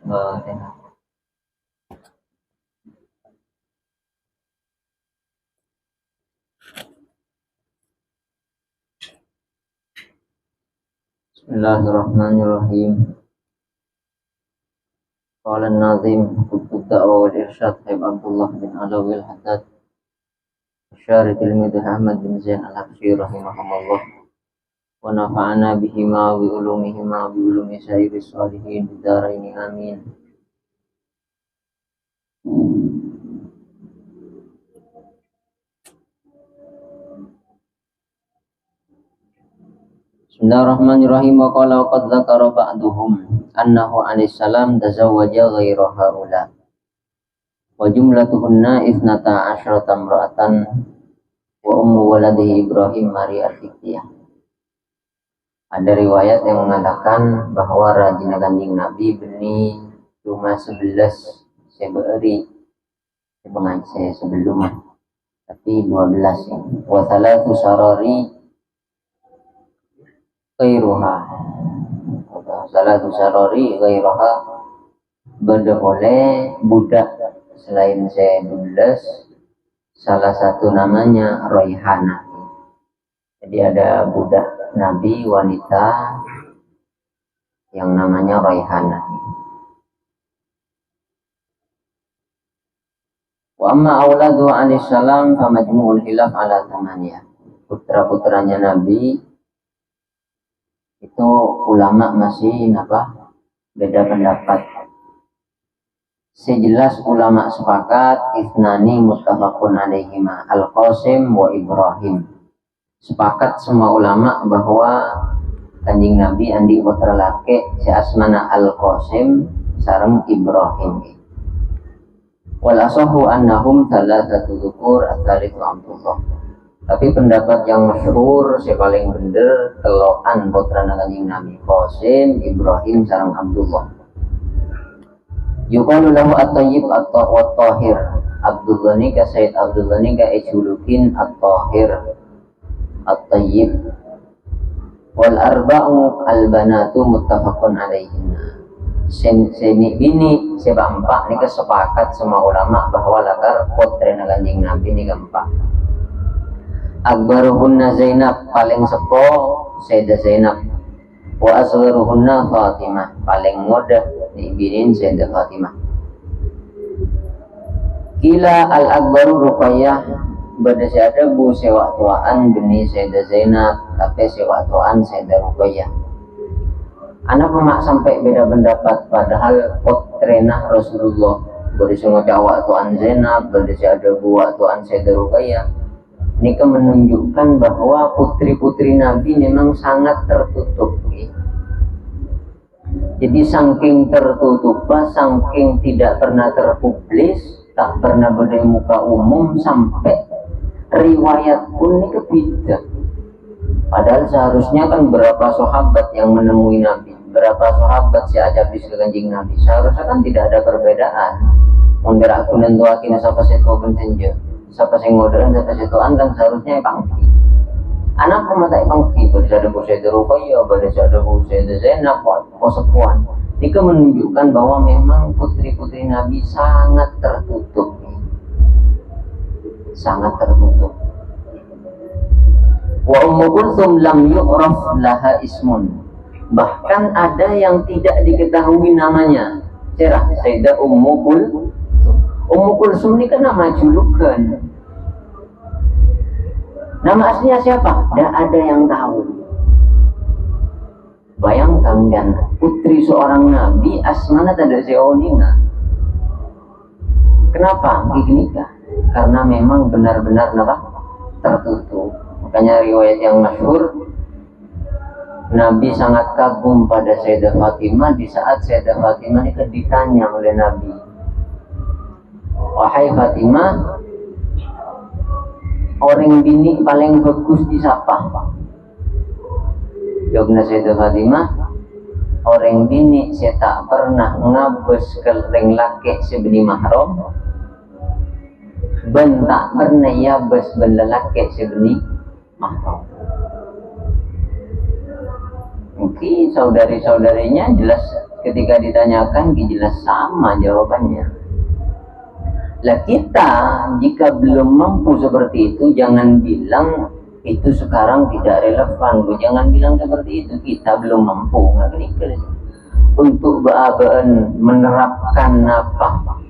Bismillahirrahmanirrahim. Qala an-nazim Kutub Da'wah wal Irsyad Habib Abdullah bin Alawi al-Haddad Syari tilmidh Ahmad bin Zain al-Habsyi rahimahumullah wa nafa'ana bihima wa ulumihima wa ulumi sayyidis salihin bidaraini amin. Bismillahirrahmanirrahim. Wa qala qad dzakara ba'duhum annahu alayhis salam tazawwaja ghaira haula wa jumlatuhunna 12 imra'atan wa ummu waladihi Ibrahim Maria Al-Fiqiyah. Ada riwayat yang mengatakan bahwa rajina Kanjeng Nabi beni cuma 11 seberi sebelum tapi 12 ya. Wa thalathu sarari ghairuha benda boleh budak selain saya 12, salah satu namanya Raihana. Jadi ada budak Nabi wanita yang namanya Raihana. Wa amma auladu alaihi salam fa majmu'ul hilaf ala thamaniyah. Putra-putranya Nabi itu ulama masih beda pendapat. Sejelas ulama sepakat ithnani muttafaqun alaihima Al-Qasim wa Ibrahim. Sepakat semua ulama bahwa Kanjeng Nabi andi putra laki si asmana Al-Qasim sareng Ibrahim. Wal asahu annahum thalathatu dzukur ats-tsalitsu Abdullah. Tapi pendapat yang masyhur si paling bener telokan putra Kanjeng Nabi Qasim, Ibrahim sareng Abdullah. Yuqalu lahu at-tayyib at-tahir. Abdullah ni ka Sayyid Abdullah ni ka ijulukin at-tahir at-tayyib. Wal arba'u al-banatu muttafaqun alaihinna. Seni bini sebab empat ni kesepakat semua ulama bahwa lakar putra Kanjeng Nabi ni keempat. Akbaruhunna Zainab, paling sepo Sayyidah Zainab. Wa asgharuhunna Fatimah, paling muda diibinin Sayyidah Fatimah. Kila al-akbaru Ruqayyah, berdasi ada bu sewa tuaan bini Sayyidah Zainab, tapi sewa tuaan Sayyidah Ruqayyah. Anak pemak sampai beda pendapat, padahal putrena Rasulullah berdasi ngocawak tuaan Zainab, berdasi ada bu tuaan Sayyidah Ruqayyah. Ini menunjukkan bahwa putri-putri Nabi memang sangat tertutup. Jadi saking tertutup, saking tidak pernah terpublis, tak pernah berdiri muka umum, sampai riwayat pun ini kebeda. Padahal seharusnya kan berapa sahabat yang menemui Nabi, berapa sahabat si ajabis ke Kanjeng Nabi, seharusnya kan tidak ada perbedaan. Menggerak kunen tuakin siapa setu bensenja, siapa sing ngoderan siapa setu andang, seharusnya pangki. Anak pemata pangki, bersada Sayyidah Ruqayyah, bersada Sayyidah Zainab, sepuan. Ini menunjukkan bahwa memang putri-putri Nabi sangat tertutup, sangat tertutup. Wa Ummu Kulsum lam yu'raf laha ismun. Bahkan ada yang tidak diketahui namanya. Cerah Sayyidah Ummu Kulsum ini kan nama julukan. Nama aslinya siapa? Tidak ada yang tahu. Bayangkan kan, putri seorang nabi asmana tidak seonina. Kenapa? Begini kan? Karena memang benar-benar tertutup. Makanya riwayat yang masyhur, Nabi sangat kagum pada Sayyidah Fatimah di saat Sayyidah Fatimah itu ditanya oleh Nabi, wahai Fatimah, orang bini paling bagus di siapa? Jawabnya Sayyidah Fatimah, orang bini saya tak pernah ngabes ke ring laki sebeni mahram, ben tak pernah yabes ben lelaki sebeni mahram. Mungkin saudari-saudarinya jelas ketika ditanyakan jelas sama jawabannya. Lah kita jika belum mampu seperti itu, jangan bilang itu sekarang tidak relevan. Jangan bilang seperti itu, kita belum mampu. Untuk menerapkan apa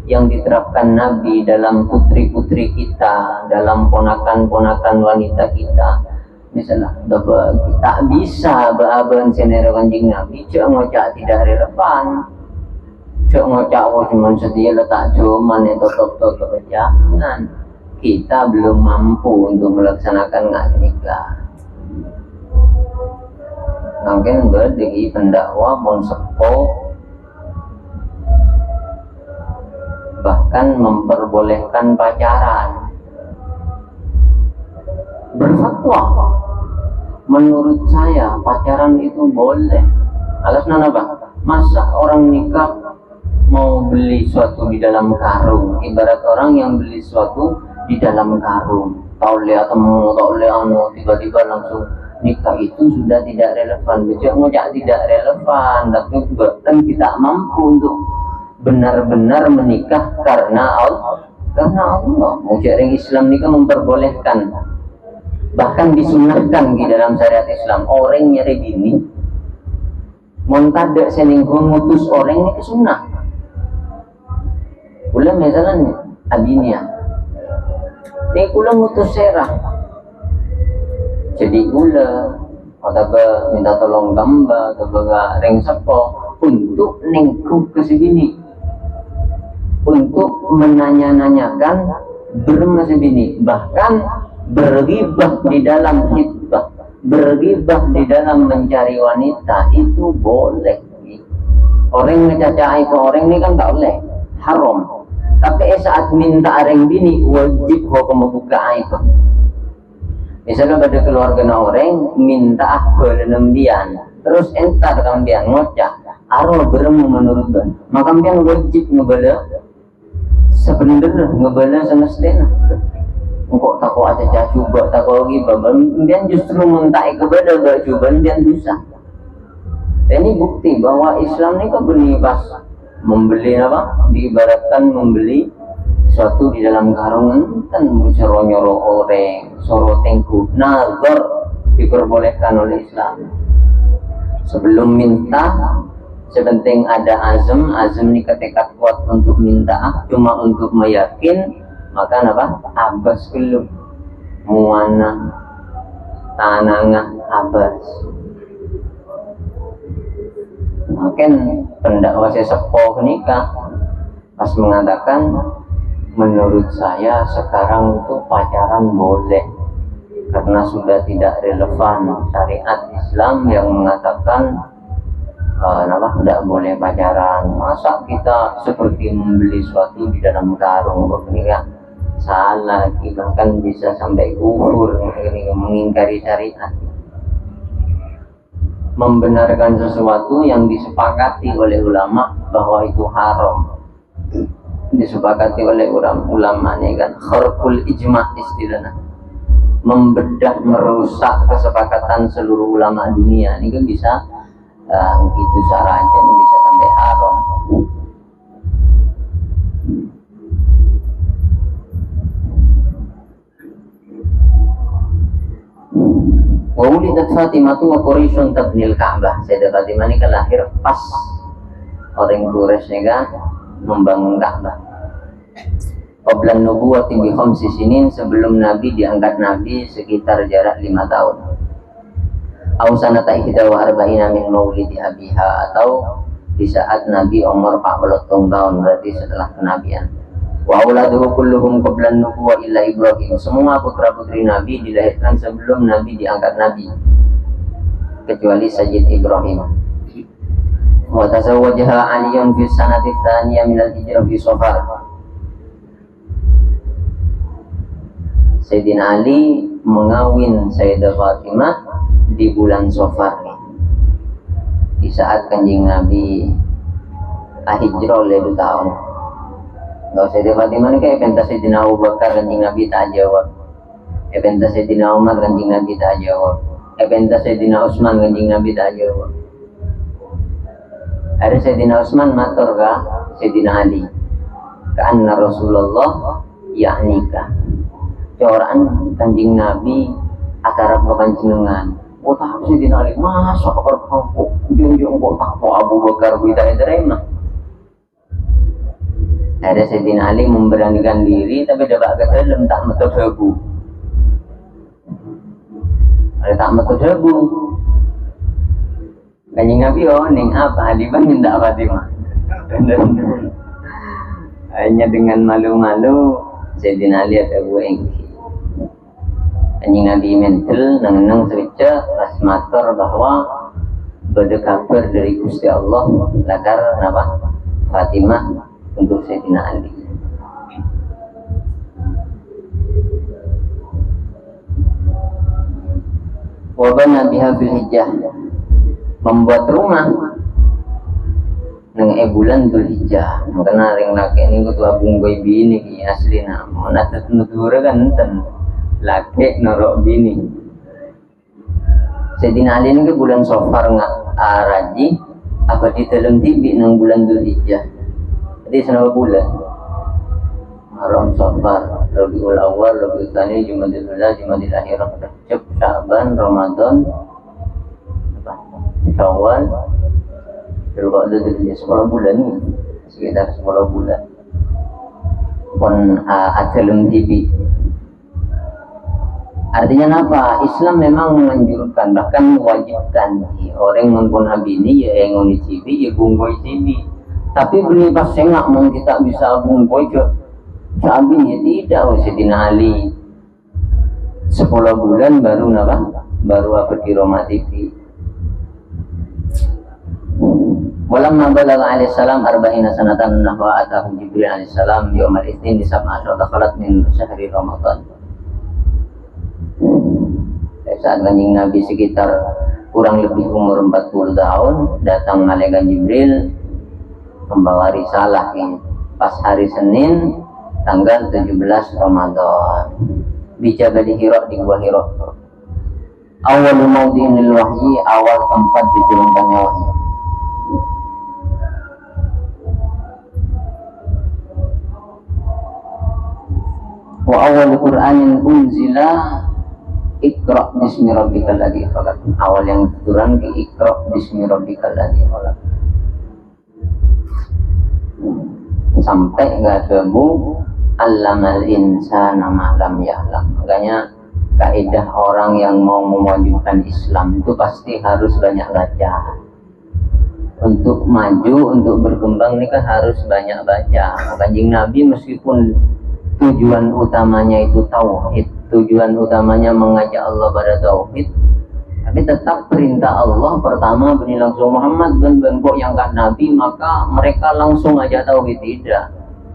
yang diterapkan Nabi dalam putri-putri kita, dalam ponakan-ponakan wanita kita, misalnya tak bisa baaban senera kanjeng Nabi, cak ngocak tidak relevan. Cak ngocak cuma sedia letak cuman itu top jangan. Kita belum mampu untuk melaksanakan nikah. Mungkin berdegi pendakwa monsepo bahkan memperbolehkan pacaran, berfatwa menurut saya pacaran itu boleh. Alasan apa? Masa orang nikah mau beli sesuatu di dalam karung, ibarat orang yang beli sesuatu di dalam karung, tahu lihat temu, tahu lihat tiba-tiba langsung nikah, itu sudah tidak relevan. Ngocak tidak relevan, tapi bahkan kita mampu untuk benar-benar menikah karena Allah. Mau orang Islam nikah memperbolehkan, bahkan disunahkan di dalam syariat Islam. Orang nyari bini montade seninggung ngutus orang ini kesunah. Kula misalnya abinya ini kula ngutus serah, jadi kula atau minta tolong gamba atau reng sepo untuk nengku ke sini, untuk menanya-nanyakan bermasa bini, bahkan berghibah di dalam hitbah, berghibah di dalam mencari wanita itu boleh. Orang ngecacai ke orang ini kan tak boleh, haram. Tapi saat minta orang bini wajib hukum membuka aib. Misalnya pada keluarga orang minta kelembian, terus entar kambian ngocak, aro beremu menurut ban, maka kambian wajib ngebala sebenarnya ngebala semestinya. Engkau takut aja coba takut lagi baban, dia justru mentai kepada gak coba dia dosa. Ini bukti bahwa Islam ini kebenibas membeli apa? Diibaratkan membeli suatu di dalam karungan kan nyoro orang, sorotengku, nazar diperbolehkan oleh Islam. Sebelum minta, sepenting ada azam ini ketekad kuat untuk minta, cuma untuk meyakin. Maka apa? Abbas belum muana tanangah Abbas. Mungkin pendakwa sesepuh nikah pas mengatakan menurut saya sekarang itu pacaran boleh karena sudah tidak relevan syariat Islam yang mengatakan tidak boleh pacaran. Masa kita seperti membeli sesuatu di dalam karung begini, salah, bahkan bisa sampai kufur, mengingkari syariat, membenarkan sesuatu yang disepakati oleh ulama bahwa itu haram, disepakati oleh ulama ini kan kharqul ijma istilahnya, membedah, merusak kesepakatan seluruh ulama dunia. Ini kan bisa gitu caranya, bisa sampai haram. Wa ulidat Fatimah wa Quraisyun tabnil Ka'bah. Sayyidah Fatimah ini kan lahir pas orang Quraisy ni kan membangun Ka'bah. Qabla nubuwati bi khamsi sinin, sebelum Nabi diangkat Nabi sekitar jarak 5 tahun. Aw sanata ihda wa arba'ina min maulidi abiha, atau di saat Nabi umur 40 tahun, berarti setelah kenabian. Wa auladuhu kulluhum qabla an-nubuwah illa Ibrahim. Semua putra-putri Nabi dilahirkan sebelum Nabi diangkat Nabi, kecuali Sayyid Ibrahim. Wa tazawwajaha Aliyun fi sanati tsaniyah min al-hijrah fi Safar. Sayyidina Ali mengawin Sayyidah Fatimah di bulan Safar, di saat Kanjeng Nabi hijrah oleh 2 tahun. Kalau Sayyidah Fatimah ini kayak pentas Sayyidina Abu Bakar, Kanjeng Nabi tak jawab. Pentas Sayyidina Umar, Kanjeng Nabi tak jawab. Pentas Sayyidina Utsman, Kanjeng Nabi tak jawab. Ada Sayyidina Utsman matur ka Sayyidina Ali, "Ka'anna Rasulullah ya'nika." Coraan Kanjeng Nabi acara kepanjenengan. Oh tak Sayyidina Ali masa kok ujung-ujung kok tak Abu Bakar beda terima. Ada Sayyidina Ali memberanikan diri tapi dapat ke dalam tak metu debu. Ada tak metu debu. Kanjeng Nabi ning apa di bang ndak Fatimah. Hanya dengan malu-malu Sayyidina Ali ada engki. Kanjeng Nabi mental nang sewica pas matur bahwa bade kabar dari Gusti Allah lakar napa Fatimah untuk Sayyidina Ali. Wabana biha fil hijjah, membuat rumah nang bulan Dzulhijjah. Makanya ring laki ini ketua bunggoy bini ki asli nama natet nutura kan enten laki norok bini. Sayyidina Ali ini ke bulan Safar nggak araji apa di dalam tibi nang bulan Dzulhijjah. Jadi selama bulan Haram, Safar, Rabiul Awal, Rabiul Tsani, Jumadil Ula, Jumadil Akhirah, Rajab, Sya'ban, Ramadan, Syawal, Dzulqa'dah, Dzulhijjah, 10 bulan nih, sekitar 10 bulan. Pon ajalum TV. Artinya apa? Islam memang menganjurkan, bahkan mewajibkan orang mengpun abini ya yang ngoni TV, ya bungkoi TV. Tapi beli pas sengak mau kita bisa bungkoi ke abini ya tidak. Sayyidina Ali 10 bulan baru napa? Baru apa di Roma TV. Walamma balagha alaihi salam 40 sanatan nahwa atahu Jibril alaihi salam yaumul Itsnin di 17 khalat min syahri Ramadan. Saat Kanjeng Nabi sekitar kurang lebih umur 40 tahun datang malaikat Jibril membawa risalah ini pas hari Senin tanggal 17 Ramadan di Jabal Hira, di Gua Hira. Awal maudhi'il wahyi, awal tempat diturunkannya wahyu. Wa awal Qur'anin unzila Iqra bismi rabbikal ladzi khalaq. Awal yang turun ke Iqra bismi rabbikal ladzi khalaq. Sampai enggak tebu allamal insana ma lam ya'lam. Makanya kaidah orang yang mau mewajibkan Islam itu pasti harus banyak baca. Untuk maju, untuk berkembang ini kan harus banyak baca. Kanjeng Nabi meskipun tujuan utamanya itu tauhid, tujuan utamanya mengajak Allah pada tauhid, tapi tetap perintah Allah pertama beni langsung Muhammad dan bengkok yang kan Nabi, maka mereka langsung aja tauhid. Tidak,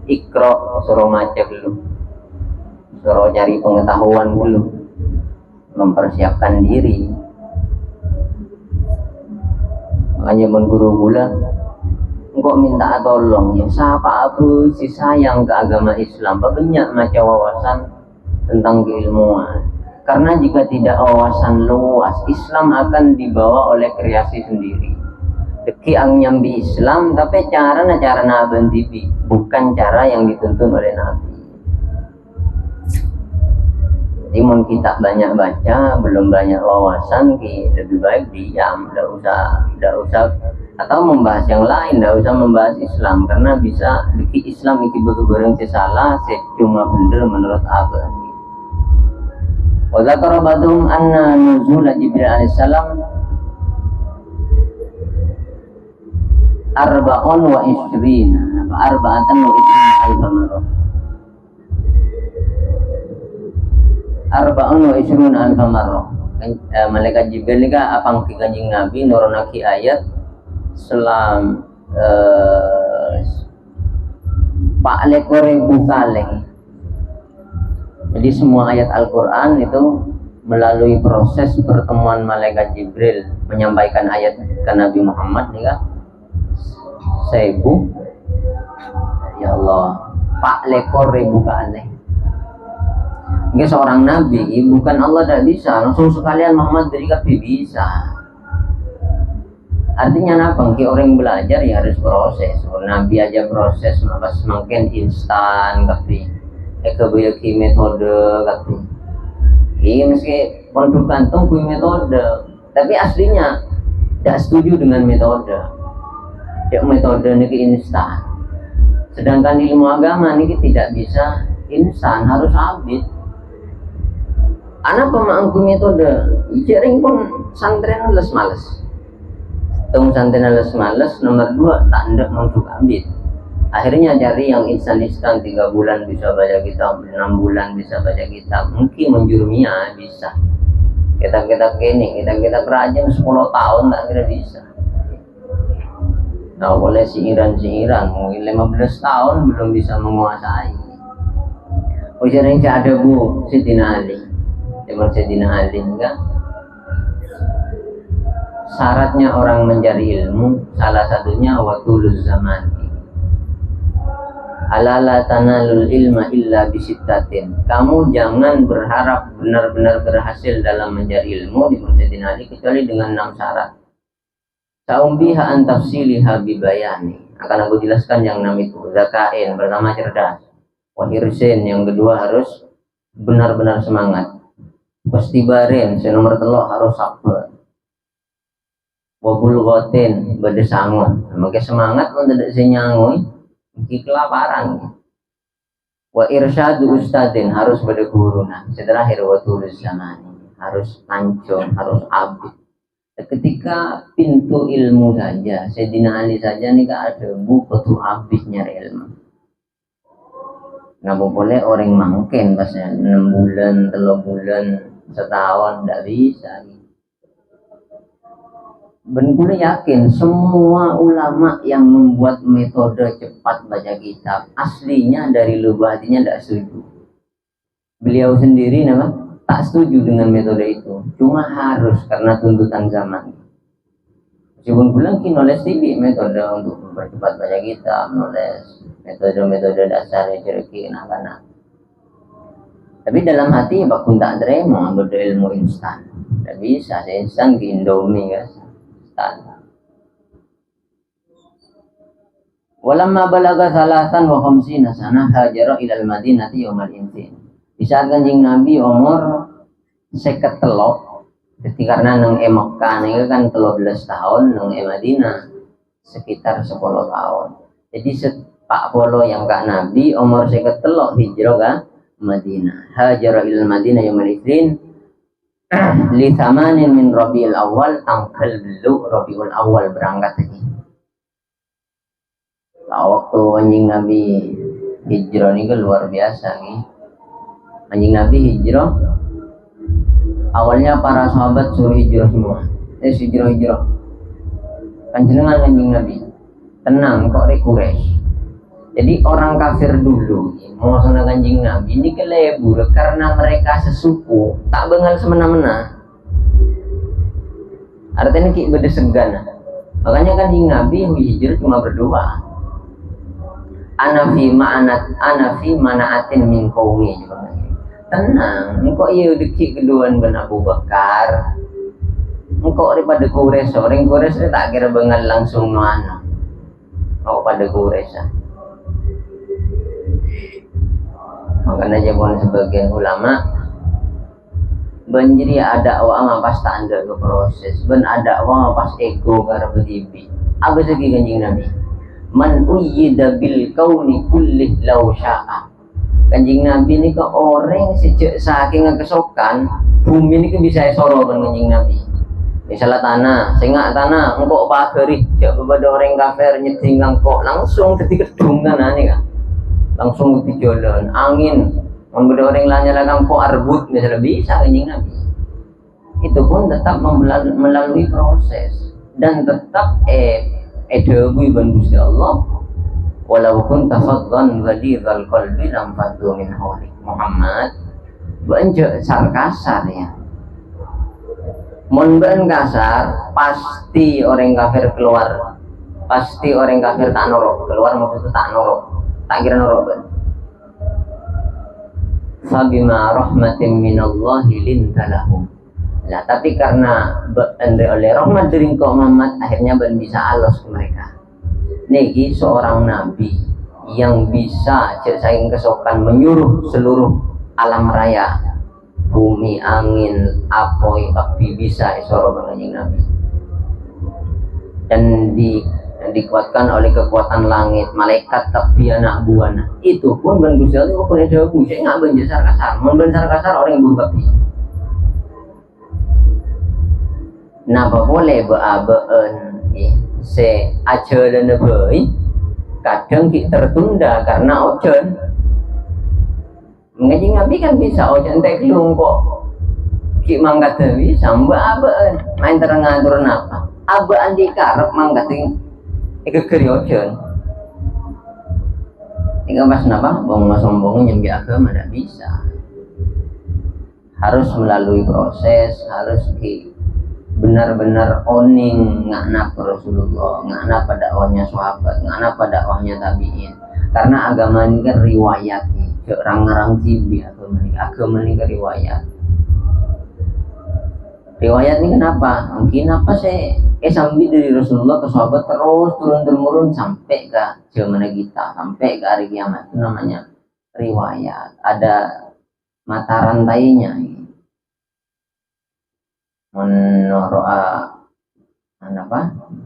Iqra, suruh macet dulu, suruh cari pengetahuan dulu, mempersiapkan diri. Makanya mengguru gula engkau minta tolong ya siapa aku si sayang ke agama Islam, banyak macam wawasan tentang keilmuan. Karena jika tidak wawasan luas, Islam akan dibawa oleh kreasi sendiri. Deki ang nyambi Islam, tapi cara Nabi TV, bukan cara yang dituntun oleh Nabi. Jadi mau kita banyak baca, belum banyak wawasan, lebih baik diam, tidak usah atau membahas yang lain, tidak usah membahas Islam, karena bisa deki Islam iki bergoreng salah, cuma bener menurut agama. Wa dzakara ba'dhum anna nuzul Jibril alaihissalam arba'un wa ishrina alfa marrah. Arba'un wa ishruna alfa marrah. Malaikat Jibril ka apang ki Kanjeng Nabi nurunake ayat selam Pak lekore bukale. Jadi semua ayat Al-Quran itu melalui proses pertemuan malaikat Jibril menyampaikan ayat ke Nabi Muhammad nih kan. Seibu ya Allah Pak lekore bukale. Ini seorang nabi, bukan Allah tidak bisa langsung sekalian Muhammad berikan bisa. Artinya apa? Ki orang belajar ya harus proses. Nabi aja proses, maka semakin instan tapi kebanyakan metode tapi ini meski pondok gantung punya metode, tapi aslinya tidak setuju dengan metode. Ya metode ini instan. Sedangkan ilmu agama ini tidak bisa instan, harus habis. Anak pemangku metode, jaring pun santren les males. Tung santren les males, nomor 2 tak hendak untuk habis. Akhirnya cari yang instan-instan, 3 bulan bisa baca kitab, 6 bulan bisa baca kitab, mungkin menjurumia bisa. Kitab-kitab kini, kitab-kitab rajin 10 tahun tak kira bisa. Nah boleh siiran-siiran, mungkin 15 tahun belum bisa menguasai. Ujar yang ada Bu Sayyidina Ali, zaman Sayyidina Ali enggak. Syaratnya orang mencari ilmu, salah satunya watuluz zaman. Alala tanalul ilma illa bisittatin. Kamu jangan berharap benar-benar berhasil dalam mencari ilmu di Sayyidina Ali kecuali dengan 6 syarat. Saumbiha an tafsiliha bibayani. Akan aku jelaskan yang 6 itu. Zakain, pertama cerdas. Wahirsin, yang kedua harus benar-benar semangat. Pastibarin, yang nomor 3 harus sabar. Wabul gotin, berdesangon. Maka semangat untuk tidak senyangui. Kelaparan. Wa irsyadu ustadin, harus pada guru. Nah terakhir watuluz zaman, harus lancung, harus abid. Ketika pintu ilmu saja Sayyidina Ali saja nih ada buku abidnya ilmu. Nggak boleh orang mangken pasnya 6 bulan 3 bulan setahun tidak bisa. Ben gue yakin semua ulama yang membuat metode cepat baca kitab aslinya dari lubuk hatinya tidak setuju. Beliau sendiri tak setuju dengan metode itu. Cuma harus karena tuntutan zaman. Meskipun bilang nulis TV metode untuk mempercepat baca kitab, nulis metode-metode dasar yang ceriki anak-anak. Tapi dalam hati bakun tak terima ilmu instan. Tidak bisa, instan ke Indomie guys. Walamma balaga salasan wa khamsina sana hajara ilal madinati yaumal intin. Di saat Kanjeng Nabi umur 53, jadi karena nang Mekah niku kan 13 tahun, nang Madinah sekitar 10 tahun. Jadi Pak Polo yang Kak Nabi umur 53 hijrah ke Madinah. Hajara ilal madinah yaumal intin li thamanin min Rabiul Awal, tanggal dulu Rabiul Awal berangkat lagi. Nah, waktu anjing Nabi hijrah ini luar biasa nih. Anjing Nabi hijrah, awalnya para sahabat suruh hijrah semua. Hijrah. Panjenengan anjing Nabi, tenang kok Quraisy. Jadi orang kafir dulu mau sana Kanjeng Nabi ini kelebur karena mereka sesuku, tak bengal semena-mena. Artinya ki beda segan. Makanya Kanjeng Nabi hijrah cuma berdua. Anafi manaatin min qaumi. Tenang, engkau iya deki keduaan ben Abu Bakar. Engkau daripada Quraisy, orang Quraisy tak kira bengal langsung noano. Engkau pada Quraisy. Makanya jawaban sebagian ulama banjiri ada awak pas tak ada ke proses, ben ada awak pas ego karena beribi. Apa segi Kanjeng Nabi? Man uyyida bil kauni kullih law sya'a. Kanjeng Nabi ini ke orang sejak saking kesokan bumi ini bisa soro kan Kanjeng Nabi. Misalnya tanah, sengak tanah, engkau pagari, jauh kepada orang kafir nyeding engkau langsung ketika kedungan aneh kan. Langsung di jalan angin memberi orang lainnya lagi kok arbut misalnya bisa Kanjeng Nabi. Itu pun tetap melalui proses dan tetap edawui ban Gusti Allah walaupun tafaddan ghalidhal qalbi lam fadhu min hawlik. Muhammad banjak kasar ya. Mun ben kasar pasti orang kafir keluar. Pasti orang kafir tak norok keluar, maksudnya tak norok. Tak kira noroban. Fabima rahmatin minallahi lintalahum Lah tapi karena oleh rahmat dari engkau Muhammad, akhirnya ben bisa alos ke mereka. Niki seorang nabi yang bisa saking kesokan menyuruh seluruh alam raya, bumi, angin, apoi, api bisa isoro kanjeng Nabi. Dan dikuatkan oleh kekuatan langit, malaikat tapi anak buana. Itu pun ben Gusti Allah kok punya dawu, saya enggak benjasar kasar. Mun benjasar kasar orang yang berbakti. Napa boleh beabeun se ajeun beui kadang kita tertunda karena ojen. Ngaji Nabi kan bisa ojen teh kelung kok ki mangkat deui samba abeun main terang ngatur napa abaan dikarep mangkat iki keur ojen tinggal mas napa bong sombong nyembi agama tidak bisa, harus melalui proses, harus benar-benar oning ngana Rasulullah, ngana pada dakwahnya sahabat, ngana pada dakwahnya tabiin. Karena agama ini kan riwayat nih, orang-orang cibi agama ini kan riwayat. Riwayat ini kenapa? Mungkin apa sih? Sambil dari Rasulullah ke sahabat terus turun-temurun sampai ke zaman kita, sampai ke hari kiamat. Itu namanya riwayat. Ada mata rantainya. Menurut apa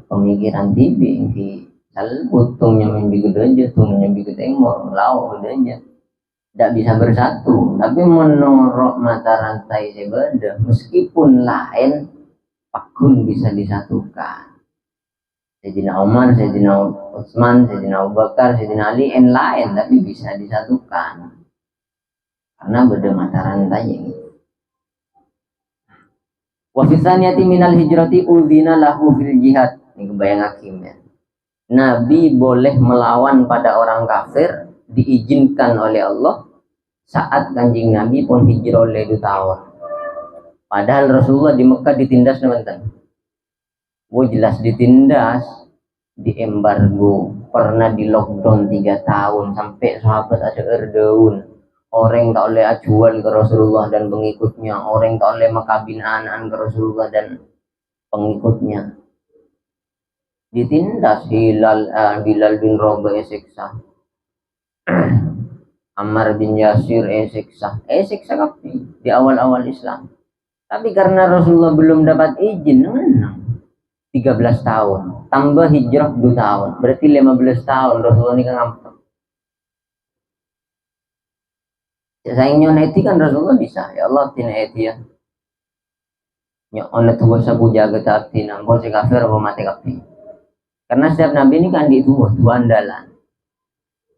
pemikiran tibi di salbutungnya mimpi gede aja, tungnya mimpi gede timur, lau gede aja, tidak bisa bersatu. Tapi menurut mata rantai sebeda, meskipun lain, pakun bisa disatukan. Sayyidina Umar, Sayyidina Utsman, Sayyidina Abu Bakar, Sayyidina Ali, lain tapi bisa disatukan karena beda mata rantai gitu. Wa fi tsaniyati minal hijrati udzina lahu fil jihad. Ini kebayang hakim ya. Nabi boleh melawan pada orang kafir diizinkan oleh Allah saat Kanjeng Nabi pun hijrah oleh 2 tahun. Padahal Rasulullah di Mekah ditindas teman-teman. Jelas ditindas, diembargo, pernah di lockdown 3 tahun sampai sahabat ada erdaun. Orang tak oleh ajuan ke Rasulullah dan pengikutnya, orang tak oleh makabinaan ke Rasulullah dan pengikutnya. Ditindas Bilal bin Rabah siksa, Ammar bin Yasir siksa kapi di awal-awal Islam. Tapi karena Rasulullah belum dapat izin, 13 tahun, tambah hijrah 2 tahun, berarti 15 tahun Rasulullah ini kan ngampus. Sayangnya neti kan Rasulullah bisa, ya Allah tina eti ya. Ya onet gua sabu jaga tapi nambol si kafir apa mati kapi. Karena setiap nabi ini kan dua andalan.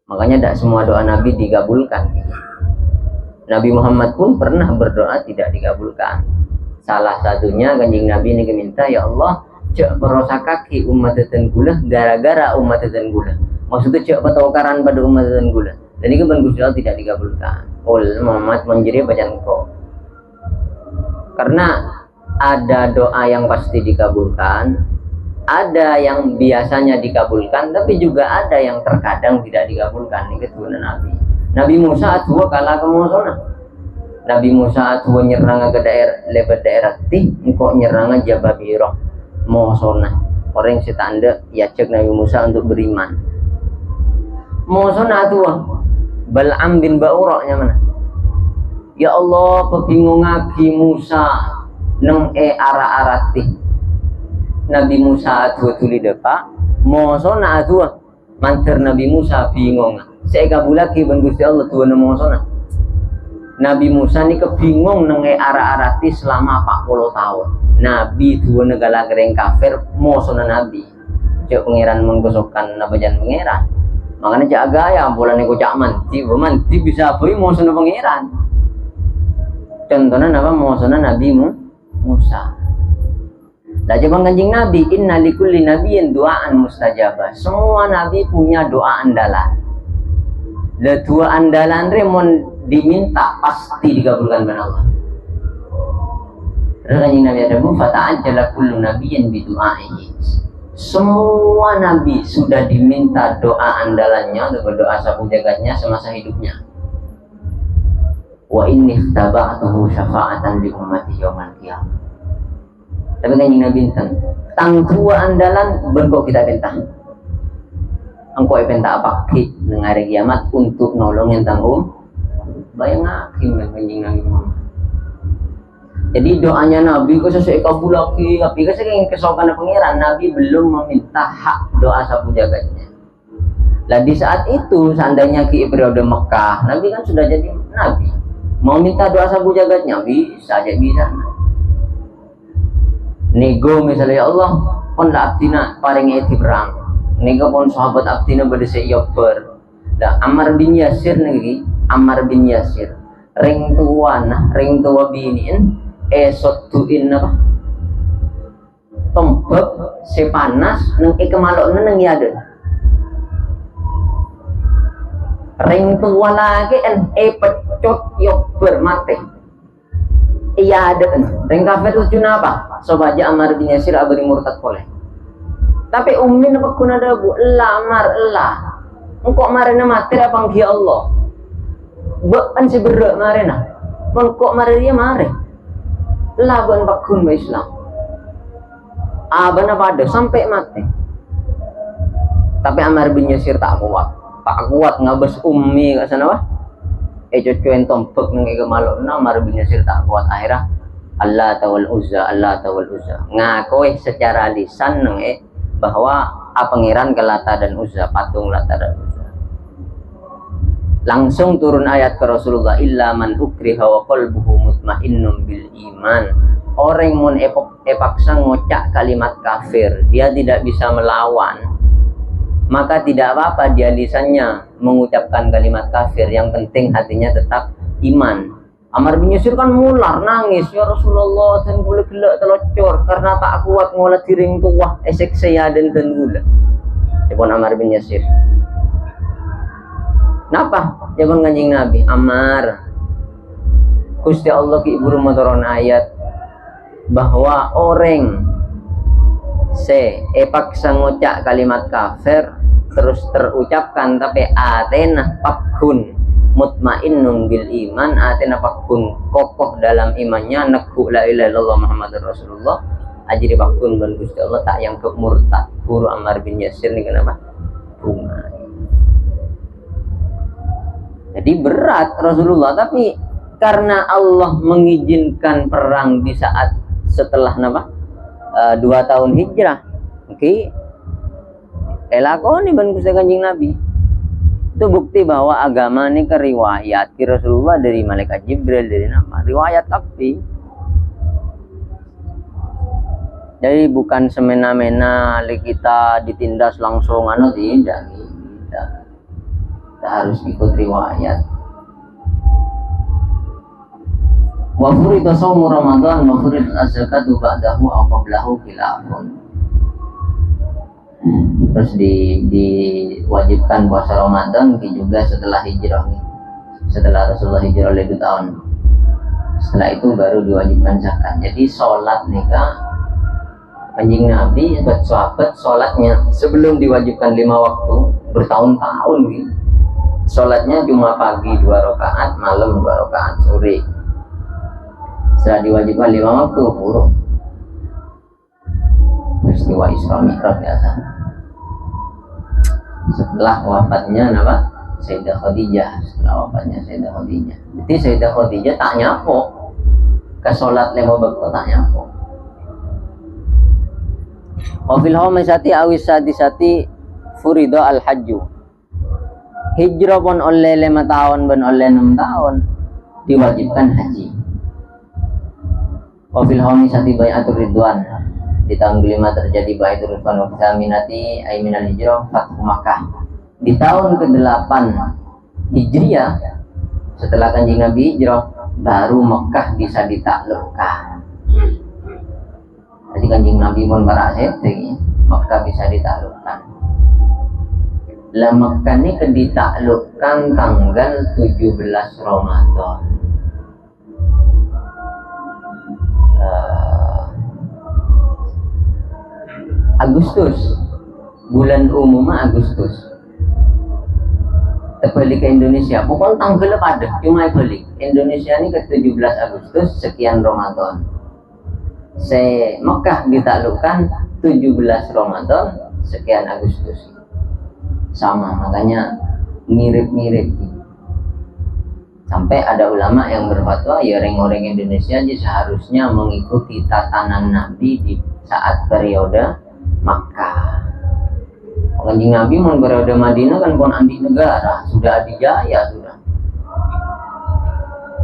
Makanya tidak semua doa nabi digabulkan. Nabi Muhammad pun pernah berdoa tidak digabulkan. Salah satunya Kanjeng Nabi ini minta, ya Allah, cek berosa kaki umat tenggula gara-gara umat tenggula. Maksudnya cek petokaran pada umat tenggula. Dan ini kan Gusti Allah tidak digabulkan. Muhammad menjadi bacaan kau. Karena ada doa yang pasti dikabulkan, ada yang biasanya dikabulkan, tapi juga ada yang terkadang tidak dikabulkan. Ini keturunan Nabi. Nabi Musa dua kalah ke Mosona. Nabi Musa dua nyerang ke daerah engkau nyerang Jababirah Mosona. Orang yang tanda ya cek Nabi Musa untuk beriman. Mosona dua. Bal'am bin Ba'urah mana? Ya Allah, pebingung ngagi Musa neng ara-arati. Nabi Musa adua tuli depa, mosona adua manter Nabi Musa bingung. Saya kabulaki ban Gusti Allah tuwa mosona. Nabi Musa ni kebingung neng ara-arati selama 40 tahun. Nabi tuwa negala gereng kafir mosona Nabi. Cek pangeran menggosokan nabajan pangeran. Makanya cak gaya bulan aku cak manti bisa beri mau sana pangeran. Contohnya apa mau sana Nabi Musa. Lah coba Kanjeng Nabi, inna likulli nabiyyin du'aan mustajabah. Semua nabi punya doa andalan. Lah doa andalan remon diminta pasti dikabulkan oleh Allah. Terus Kanjeng Nabi ada fata'ajjala kullu nabiyyin bi du'aihi. Semua nabi sudah diminta doa andalannya atau doa sapu jagatnya semasa hidupnya. Wa inni taba'tuhu syafa'atan li ummati yaumil qiyamah. Tapi kanjeng Nabi enten tang tua andalan bentuk kita bentang. Engkau bentang apa ki nang hari kiamat untuk nolongin tanggung. Bayang hakim dan kanjeng Nabi Muhammad. Jadi doanya Nabi kok sesuai kabul lagi, tapi kan saya ingin kesokan pengiran. Nabi belum meminta hak doa sapu jagatnya. Lah di saat itu seandainya ki periode Mekah, Nabi kan sudah jadi Nabi. Mau minta doa sapu jagatnya bisa aja bisa. Nego misalnya ya Allah pon la abdina paring eti perang. Nego pon sahabat abdina berdesa yober. Lah Ammar bin Yasir nih, Ammar bin Yasir. Ring tua biniin esot tuin apa? Tombak sepanas neng kemalok neng yade. Ring tua lagi pecut yober mate. Iya ada ring kafir tujuan apa? Sobaja Ammar bin Yasir abadi murtad boleh. Tapi ummin apa kuna ada bu lamar lah. Engkau marina materi apa ngki Allah? Bukan si berak marina. Engkau marina mare. Laban bakun Islam. Abana pada sampai mati. Tapi Ammar bin Yasir tak kuat ngabes ummi kat sana wah. Cucuin tompek nang kemalok Ammar bin Yasir tak kuat akhirnya Allah tawal uzza ngakoi secara lisan nang bahwa pangeran ke Lata dan Uzza, patung Lata dan Uzza. Langsung turun ayat ke Rasulullah, illa man ukriha wa qalbuhu mutmainnun bil iman. Orang mun epaksa ngocak kalimat kafir, dia tidak bisa melawan, maka tidak apa-apa dia lisannya mengucapkan kalimat kafir, yang penting hatinya tetap iman. Ammar bin Yasir kan mular nangis, ya Rasulullah dan gula gelak telocor karena tak kuat ngolah tiring tuah esek saya dan gula. Jepun Ammar bin Yasir. Napa? Jepun kanjeng Nabi, Ammar, Gusti Allah ki ibu rumah turun ayat bahwa orang paksa ngocak kalimat kafir terus terucapkan tapi atena pakun mutmainnun bil iman, atena pakun kokoh dalam imannya, neku la ilaha illallah Muhammadur Rasulullah, ajri pakun ban Gusti Allah tak yang ke murtad. Guru Ammar bin Yasir ini kenapa? Bunga. Jadi berat Rasulullah, tapi karena Allah mengizinkan perang di saat setelah napa? 2 tahun hijrah. Oke. Elakoni ban Gusti Kanjeng Nabi. Itu bukti bahwa agama ini keriwayat Rasulullah dari malaikat Jibril, dari nama riwayat tapi jadi bukan semena-mena kita ditindas langsung tidak kita harus ikut riwayat. Wa furida shaumu Ramadan wa furida az-zakatu ba'dahu aw qablahu khilafun. Terus diwajibkan puasa Ramadan juga setelah hijrah nih. Setelah Rasulullah hijrah 2 tahun. Setelah itu baru diwajibkan zakat. Jadi sholat nikah Kanjeng Nabi buat sahabat sholatnya sebelum diwajibkan 5 waktu bertahun-tahun gitu. Sholatnya cuma pagi 2 rakaat, malam 2 rakaat, sore. Setelah diwajibkan 5 waktu buruk. Peristiwa Isra Mi'raj biasa. Setelah wafatnya nama Sayyidah Khadijah, setelah wafatnya Sayyidah Khadijah. Jadi Sayyidah Khadijah tak nyapo ke sholat 5 waktu, tak nyapo. Wafil hamisati awis sadisati furido al hajju. Hijrah pun oleh 5 tahun dan oleh 6 tahun diwajibkan haji. Wafil hamisati bayatul ridwan. Di tahun kelima terjadi baitul ridwan wa minati ayminal hijrah fathu Makkah. Di tahun ke-8 Hijriah setelah Kanjeng Nabi hijrah baru Mekah bisa ditaklukkan. Jadi Kanjeng Nabi pun baraset Mekah bisa ditaklukkan. Lah Mekah ini ditaklukkan tanggal 17 Ramadan. Agustus, bulan umum Agustus. Terbalik ke Indonesia, pokoknya tanggal pada cuma balik. Indonesia ini ke 17 Agustus sekian Ramadan. Mekah ditaklukkan 17 Ramadan sekian Agustus. Sama, makanya mirip-mirip. Sampai ada ulama yang berfatwa ya orang-orang Indonesia aja seharusnya mengikuti tatanan Nabi di saat periode Makkah. Kanjeng Nabi mau periode Madinah kan pun andi negara, sudah adijaya sudah.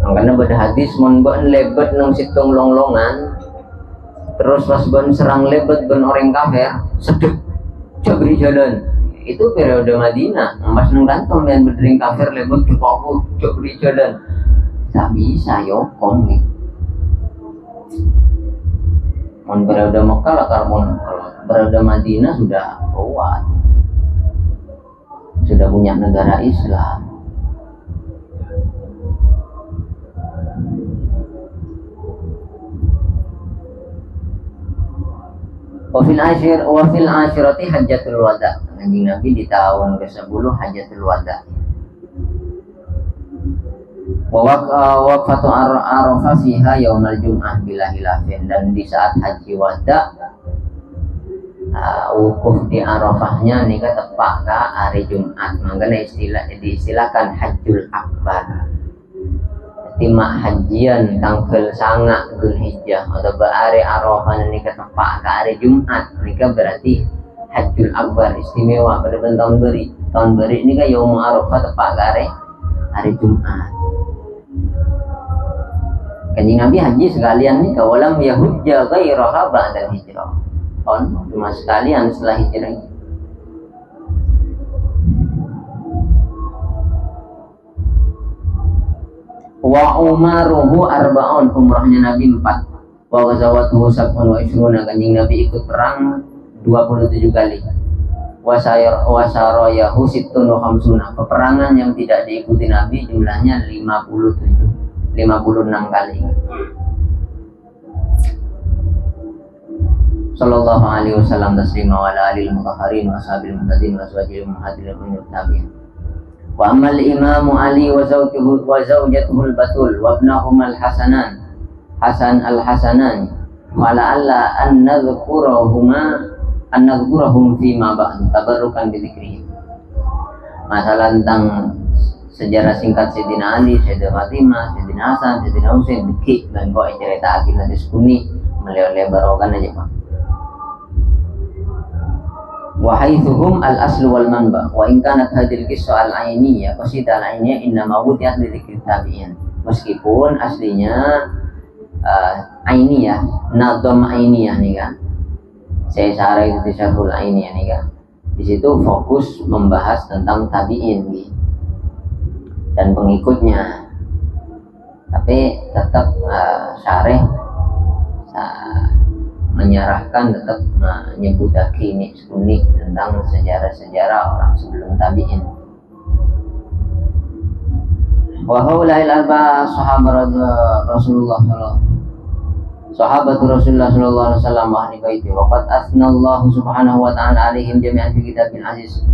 Makanya pada hadis mon ben lebet nang situng longlongan, terus pas ben serang lebet ben orang kafir, sedek jabri jalan. Itu periode Madinah, pas nang kantong dan berdering kafir lebet cukup jabri jalan. Tak bisa yo komik. Mon periode Mekah lah karbon, periode Madinah sudah kuat. Sudah punya negara Islam. Wafil asyirati hajjatul wada. Kanjeng Nabi di tahun ke-10 hajjatul wada. Waqfatu Arafah fiha yaumal jum'ah bila hilafin, dan di saat haji wada wukuf di Arafahnya nih tepak ke hari Jumat, makanya diistilahkan Hajjul Akbar. Timak hajian tanggal sanga Dzulhijjah atau hari Arafah nih tepak ke hari Jumat, nih berarti Hajjul Akbar istimewa pada tahun beri ini kan Yaum Arafah tepak ke hari Jumat. Kanjeng Nabi haji sekalian nih kawalam yahujja ghairaha ba'dal hijrah. Cuma sekalian setelah hijrah. Wa umaruhu arba'un, umrahnya Nabi 4. Wa ghazawatuhu sab'un wa ishruna, kanjeng Nabi ikut perang 27 kali. Wa sarayahu sittun wa khamsuna, peperangan yang tidak diikuti Nabi jumlahnya 56 kali. Sallallahu alaihi wasallam taslima wa ala alihi mutahharin wa ashabil muhtadin wa azwajil muhajirin wa tabi'in. Wa amal Imam Ali wa zawjuhu al-Batul wa ibnahuma al-Hasanan al-Hasanan wa la'alla an nadhkurahum fi ma ba'd tabarrukan bi dzikrihim. Masalah tentang sejarah singkat Sayyidina Ali, Sayyidina Fatimah, Sayyidina Hasan, Sayyidina Husain dikit dan kok cerita akhir nanti sekuni melebar barokan aja Pak. Wa haitsuhum al-aslu wal manba wa in kanat hadhil qissah al-ainiyah qasidah al-ainiyah innama wudiyat li dzikri tabi'in. Meskipun aslinya ainiyah, nadham ainiyah nih kan. Saya sarah itu di syarhul ainiyah nih kan. Di situ fokus membahas tentang tabi'in gitu dan pengikutnya. Tapi tetap syarih menyerahkan, tetap menyebut ini unik tentang sejarah-sejarah orang sebelum tabi'in. Wa haula'il arba'a sahabatur Rasulullah sallallahu alaihi wasallam wa ahli baiti wa qad asnallahu subhanahu wa ta'ala alaihim jami'an fi kitabil aziz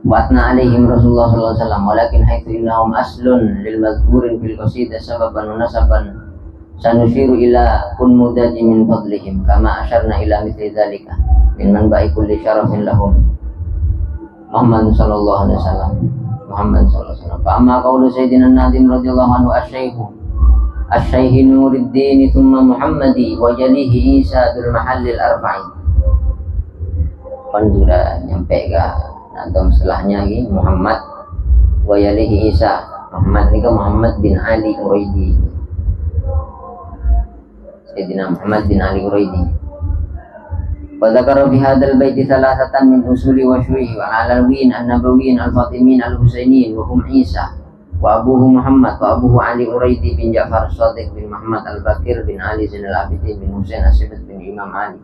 wa atna alaihim Rasulullah sallallahu alaihi wasallam, walakin haitsu innahum aslun lil madhkurin fil qasidah sababan wa nasaban sanushiru ila kun mudaji min fadlihim kama asyarna ila mithli dzalika min manba'i kulli syarafin lahum Muhammad sallallahu alaihi wasallam. Fa amma qaulu sayyidina Nadim radhiyallahu anhu asy-syaikh Nuruddin thumma Muhammadi wa jalihi Isa bil mahallil arba'i. Kan sudah nyampe ke nanti setelahnya lagi Muhammad wa jalihi Isa. Muhammad ini kan Muhammad bin Ali Uraidi. Sayyidina Muhammad bin Ali Uraidi. Wa dzakara fi hadzal baiti thalathatan min usuli wa syuhi wa alawin an-nabawiyyin al-fatimin al-husainin wa hum Isa wa abuhu Muhammad wa abuhu Ali Uraidi bin Ja'far as-Shadiq bin Muhammad al-Bakir bin Ali Zainal Abidin bin Husain as-Sibit bin Imam Ali.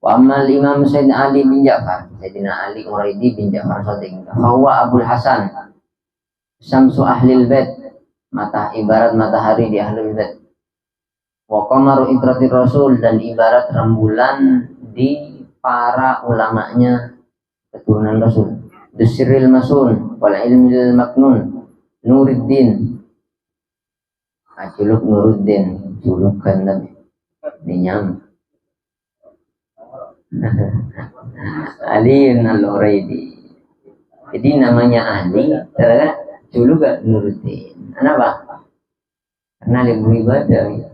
Wa amma al-Imam Sayyidina Ali bin Ja'far, Sayyidina Ali Uraidi bin Ja'far as-Shadiq, fa huwa Abul Hasan Syamsu Ahlil Bait, ibarat matahari di Ahlul Bait. Wa qamaru itratir Rasul, dan ibarat rembulan di para ulamanya keturunan Rasul. Dusyiril Masun wal ilmil maknun Nuruddin. Juluk Nuruddin, julukan Nabi. Dinyam. Ali al-Uraidi. Jadi namanya Ali karena dulu gak nurutin. Kenapa? Karena lebih ibadah.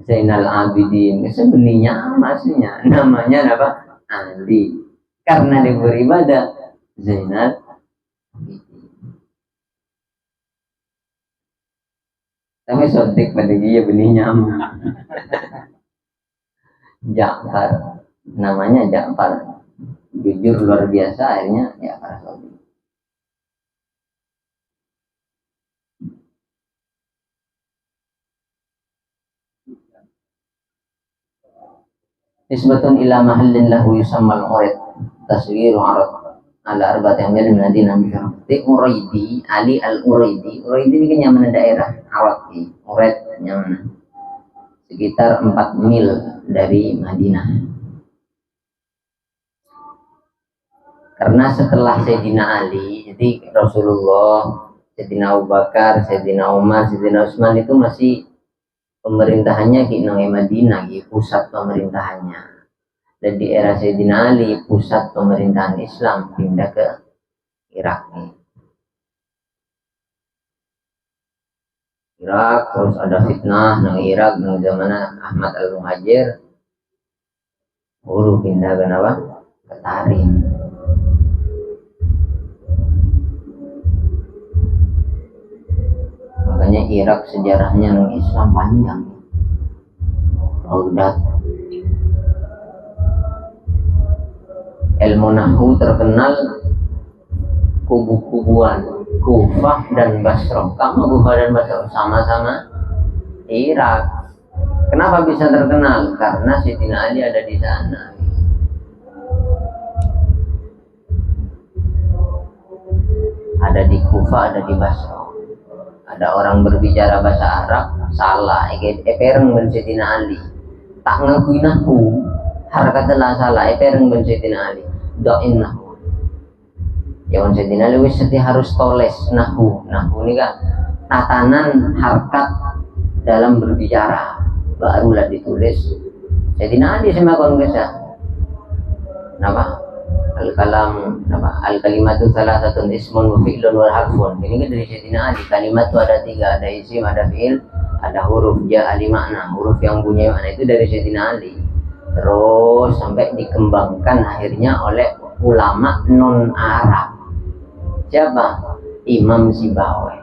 Zainal Abidin sebenarnya maksudnya namanya apa? Ali. Karena dia beribadah Zainal Abidin. Tapi sotik pada dia benihnya Ja'far. Namanya Ja'far. Jujur luar biasa akhirnya Ja'far Sodik. Nisbatun ila mahallin lahu yusammal urid taswiru arad ala arba'ati amyal min Madinah bi Uraidi Ali al-Uraidi. Uraidi ini kan nyaman daerah Arad Urid nyaman sekitar 4 mil dari Madinah. Karena setelah Sayyidina Ali, jadi Rasulullah, Sayyidina Abu Bakar, Sayyidina Umar, Sayyidina Utsman itu masih pemerintahannya di Madinah, di pusat pemerintahannya. Dan di era Sayyidina Ali, pusat pemerintahan Islam pindah ke Irak. Irak terus ada fitnah nang Irak nang zaman Ahmad al-Muhajir, pindah ke apa? Ke Tarim. Makanya Irak sejarahnya nang Islam panjang. Baghdad. Ilmu Nahwu terkenal kubu-kubuan Kufah dan Basrah. Kamu Kufah dan Basrah sama-sama Irak. Kenapa bisa terkenal? Karena Sayyidina Ali ada di sana. Ada di Kufah, ada di Basrah. Ada orang berbicara bahasa Arab salah, epereng ben Sayyidina Ali. Tak ngakui nahwu, harakatnya salah, epereng ben Sayyidina Ali. Doin nahwu. Jangan Sayyidina Ali wis harus toles nahwu. Nahwu ini kan tatanan harakat dalam berbicara, barulah ditulis. Sayyidina Ali sama kon bisa. Nama al-kalam, nama al-kalimatu salasatun ismun wa fi'lun wa harfun. Ini kan dari Sayyidina Ali. Kalimat itu ada 3, ada isim, ada fi'il, ada huruf. Ali makna, huruf yang punya makna itu dari Sayyidina Ali. Terus sampai dikembangkan akhirnya oleh ulama non Arab. Siapa? Imam Sibawi.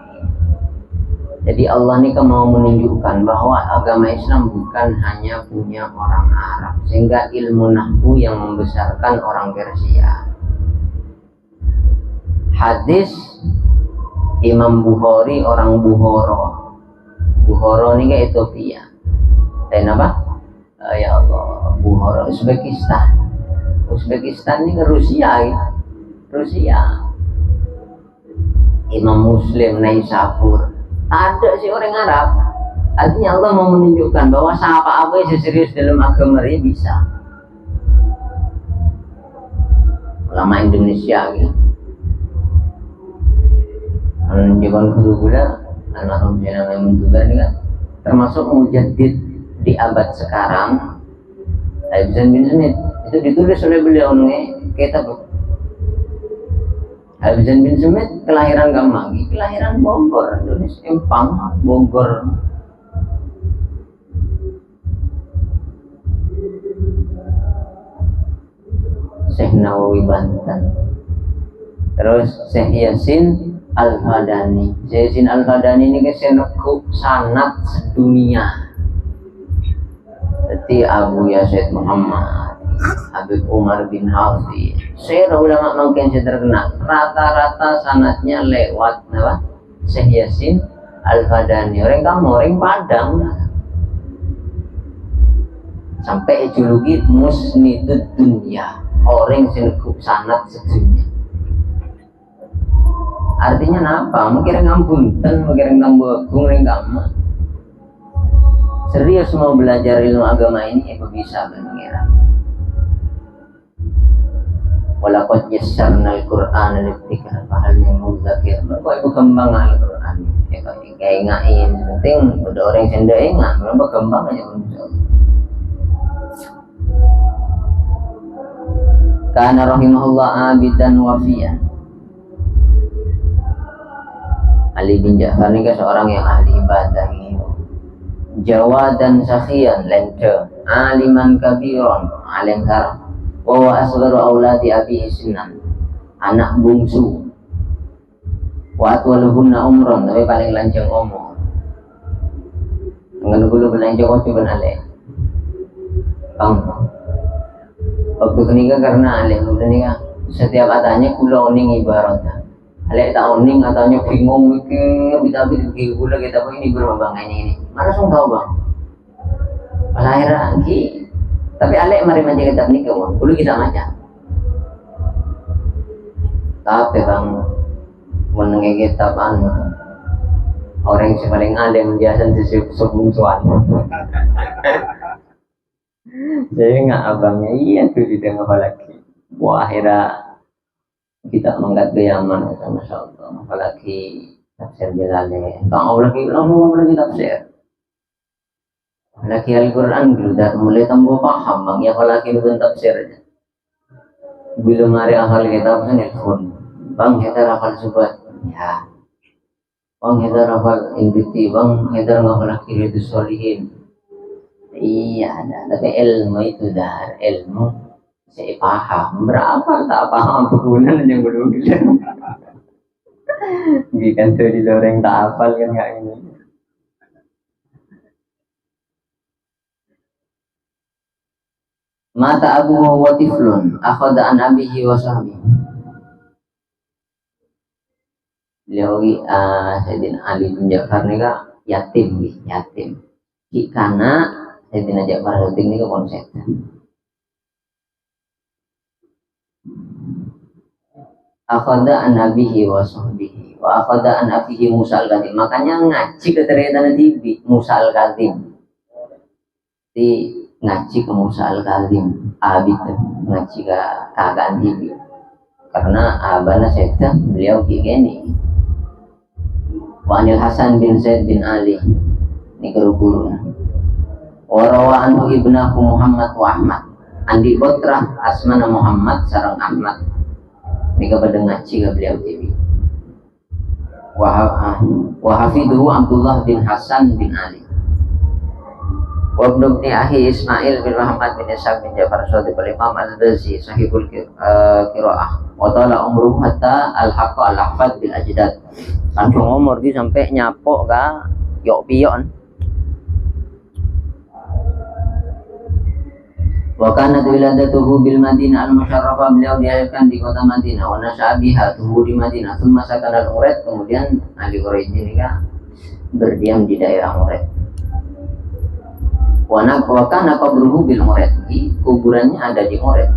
Jadi Allah ini kan mau menunjukkan bahwa agama Islam bukan hanya punya orang Arab, sehingga ilmu nahwu yang membesarkan orang Persia. Hadis Imam Bukhari orang Bukhara. Bukhara ini ke Ethiopia. Dan apa? Ya Allah, Bukhara Uzbekistan. Uzbekistan ini ke Rusia ya. Rusia. Imam Muslim Naisabur. Ada sih orang Arab. Artinya Allah mau menunjukkan bahwa siapa apa yang serius dalam agama ini bisa. Ulama Indonesia gitu. Jangan kedua almarhum Jenama Muntubar ini kan termasuk mujaddid di abad sekarang. Ibn bin Smith itu ditulis oleh beliau nih kitab. Ibn bin Smith kelahiran gampang, kelahiran Bogor, Indonesia, Empang, Bogor. Syekh Nawawi Banten. Terus Syekh Yasin Al-Fadani. Syekh Yasin Al-Fadani ini kesenekuk sanad sedunia. Jadi Abu Yazid Muhammad, Habib Umar bin Hafid. Saya ulama makin terkenal. Rata-rata sanatnya lewat apa? Syekh Yasin Al-Fadani. Orang kamu orang Padang. Sampai juluki Musnidud Dunya. Orang senekup sanat sedunia. Artinya apa? Mungkin ngapunten, mungkin ngambung, mungkin kamu. Serius mau belajar ilmu agama ini, bisa mengira. Walaqad yassarna al-Qur'ana lidzikr fahal min mudzakir. Mergo kembang Al-Qur'an. Ya kok kayak ngain penting udah orang senda ingat, mergo kembang aja manusia. Kana rahimahullah abidan wafian. Ali bin Ja'far ini seorang yang ahli ibadah gitu. Jawa dan sakhian lente, aliman kabiron, alengkar. Wa wa asgharu auladi abi isnan, anak bungsu. Wa atwaluhunna umron, tapi paling lancang umur. Ngan dulu belanja kau coba nale. Bang, waktu kenika karena alih udah nikah setiap adanya kulo ning ibarat. Alih tak oning ataunya bingung mikir, tapi gula kita pun ini berapa bang ini. Mana song tahu bang? Pas akhirnya ki, tapi alih mari manja kitab nikah bang, dulu kita macam. Tapi bang, menengah kitab anu. Orang yang paling alim biasa sebelum suan. Jadi nggak abangnya iya tuh didengar lagi. Wah akhirnya kita mengangkat ke Yaman, masya Allah. Apalagi tafsir Jalalain. Bang lagi tafsir. Lagi Al-Quran sudah mulai tambah paham bang. Ya apalagi bukan tafsir aja. Belum ada akal kita pun nelfon. Bang kita hafal subat. Ya. Bang kita hafal indukti. Bang kita hafal kiri itu solihin. Iya, tapi ilmu itu dah ilmu saya paham. Berapa tak paham kegunaan yang belum bilang. Bikin tuh di loreng tak hafal kan nggak ini. Mata Abu wa tiflun akhadha an abihi wa sahbihi. Beliau Sayyidina Ali bin Ja'far ni ka yatim. Karena Sayyidina Ja'far Sotik ni ka konsep. Akhadha an abihi wa sahbihi wa akhadha an abihi Musa al-Kadhim. Makanya ngaji ke ternyata di Musa al-Kadhim. Di ngaji ke Musa al-Kadhim, abid ngaji ke kakak Tibi. Karena abana sekta beliau gini. Wa anil Hasan bin Zaid bin Ali ini guru-guru. Wa rawa anhu ibnahu Muhammad wa Ahmad. Andi Botrah asmana Muhammad sareng Ahmad. Ini kepada ngaji ke beliau Tibi. Wa hafidhu Abdullah bin Hasan bin Ali. Wa ibnu akhi Ismail bin Muhammad bin Ishaq bin Ja'far Shadiq al-Imam al-Bazi sahibul qiraah. Wa tala umruhu hatta al-haqqa al-ahfad bil ajdad. Langsung umur dia sampai nyapok ka yok piyon. Wa kanat wiladatuhu bil Madinah al-Musyarrafah, beliau dilahirkan di kota Madinah. Wa nasha'a biha, tumbuh di Madinah. Tsumma sakana al-Urid, kemudian Ali Quraisy ini kan berdiam di daerah Urid. Wa kana qabruhu bil Urid, kuburannya ada di Urid.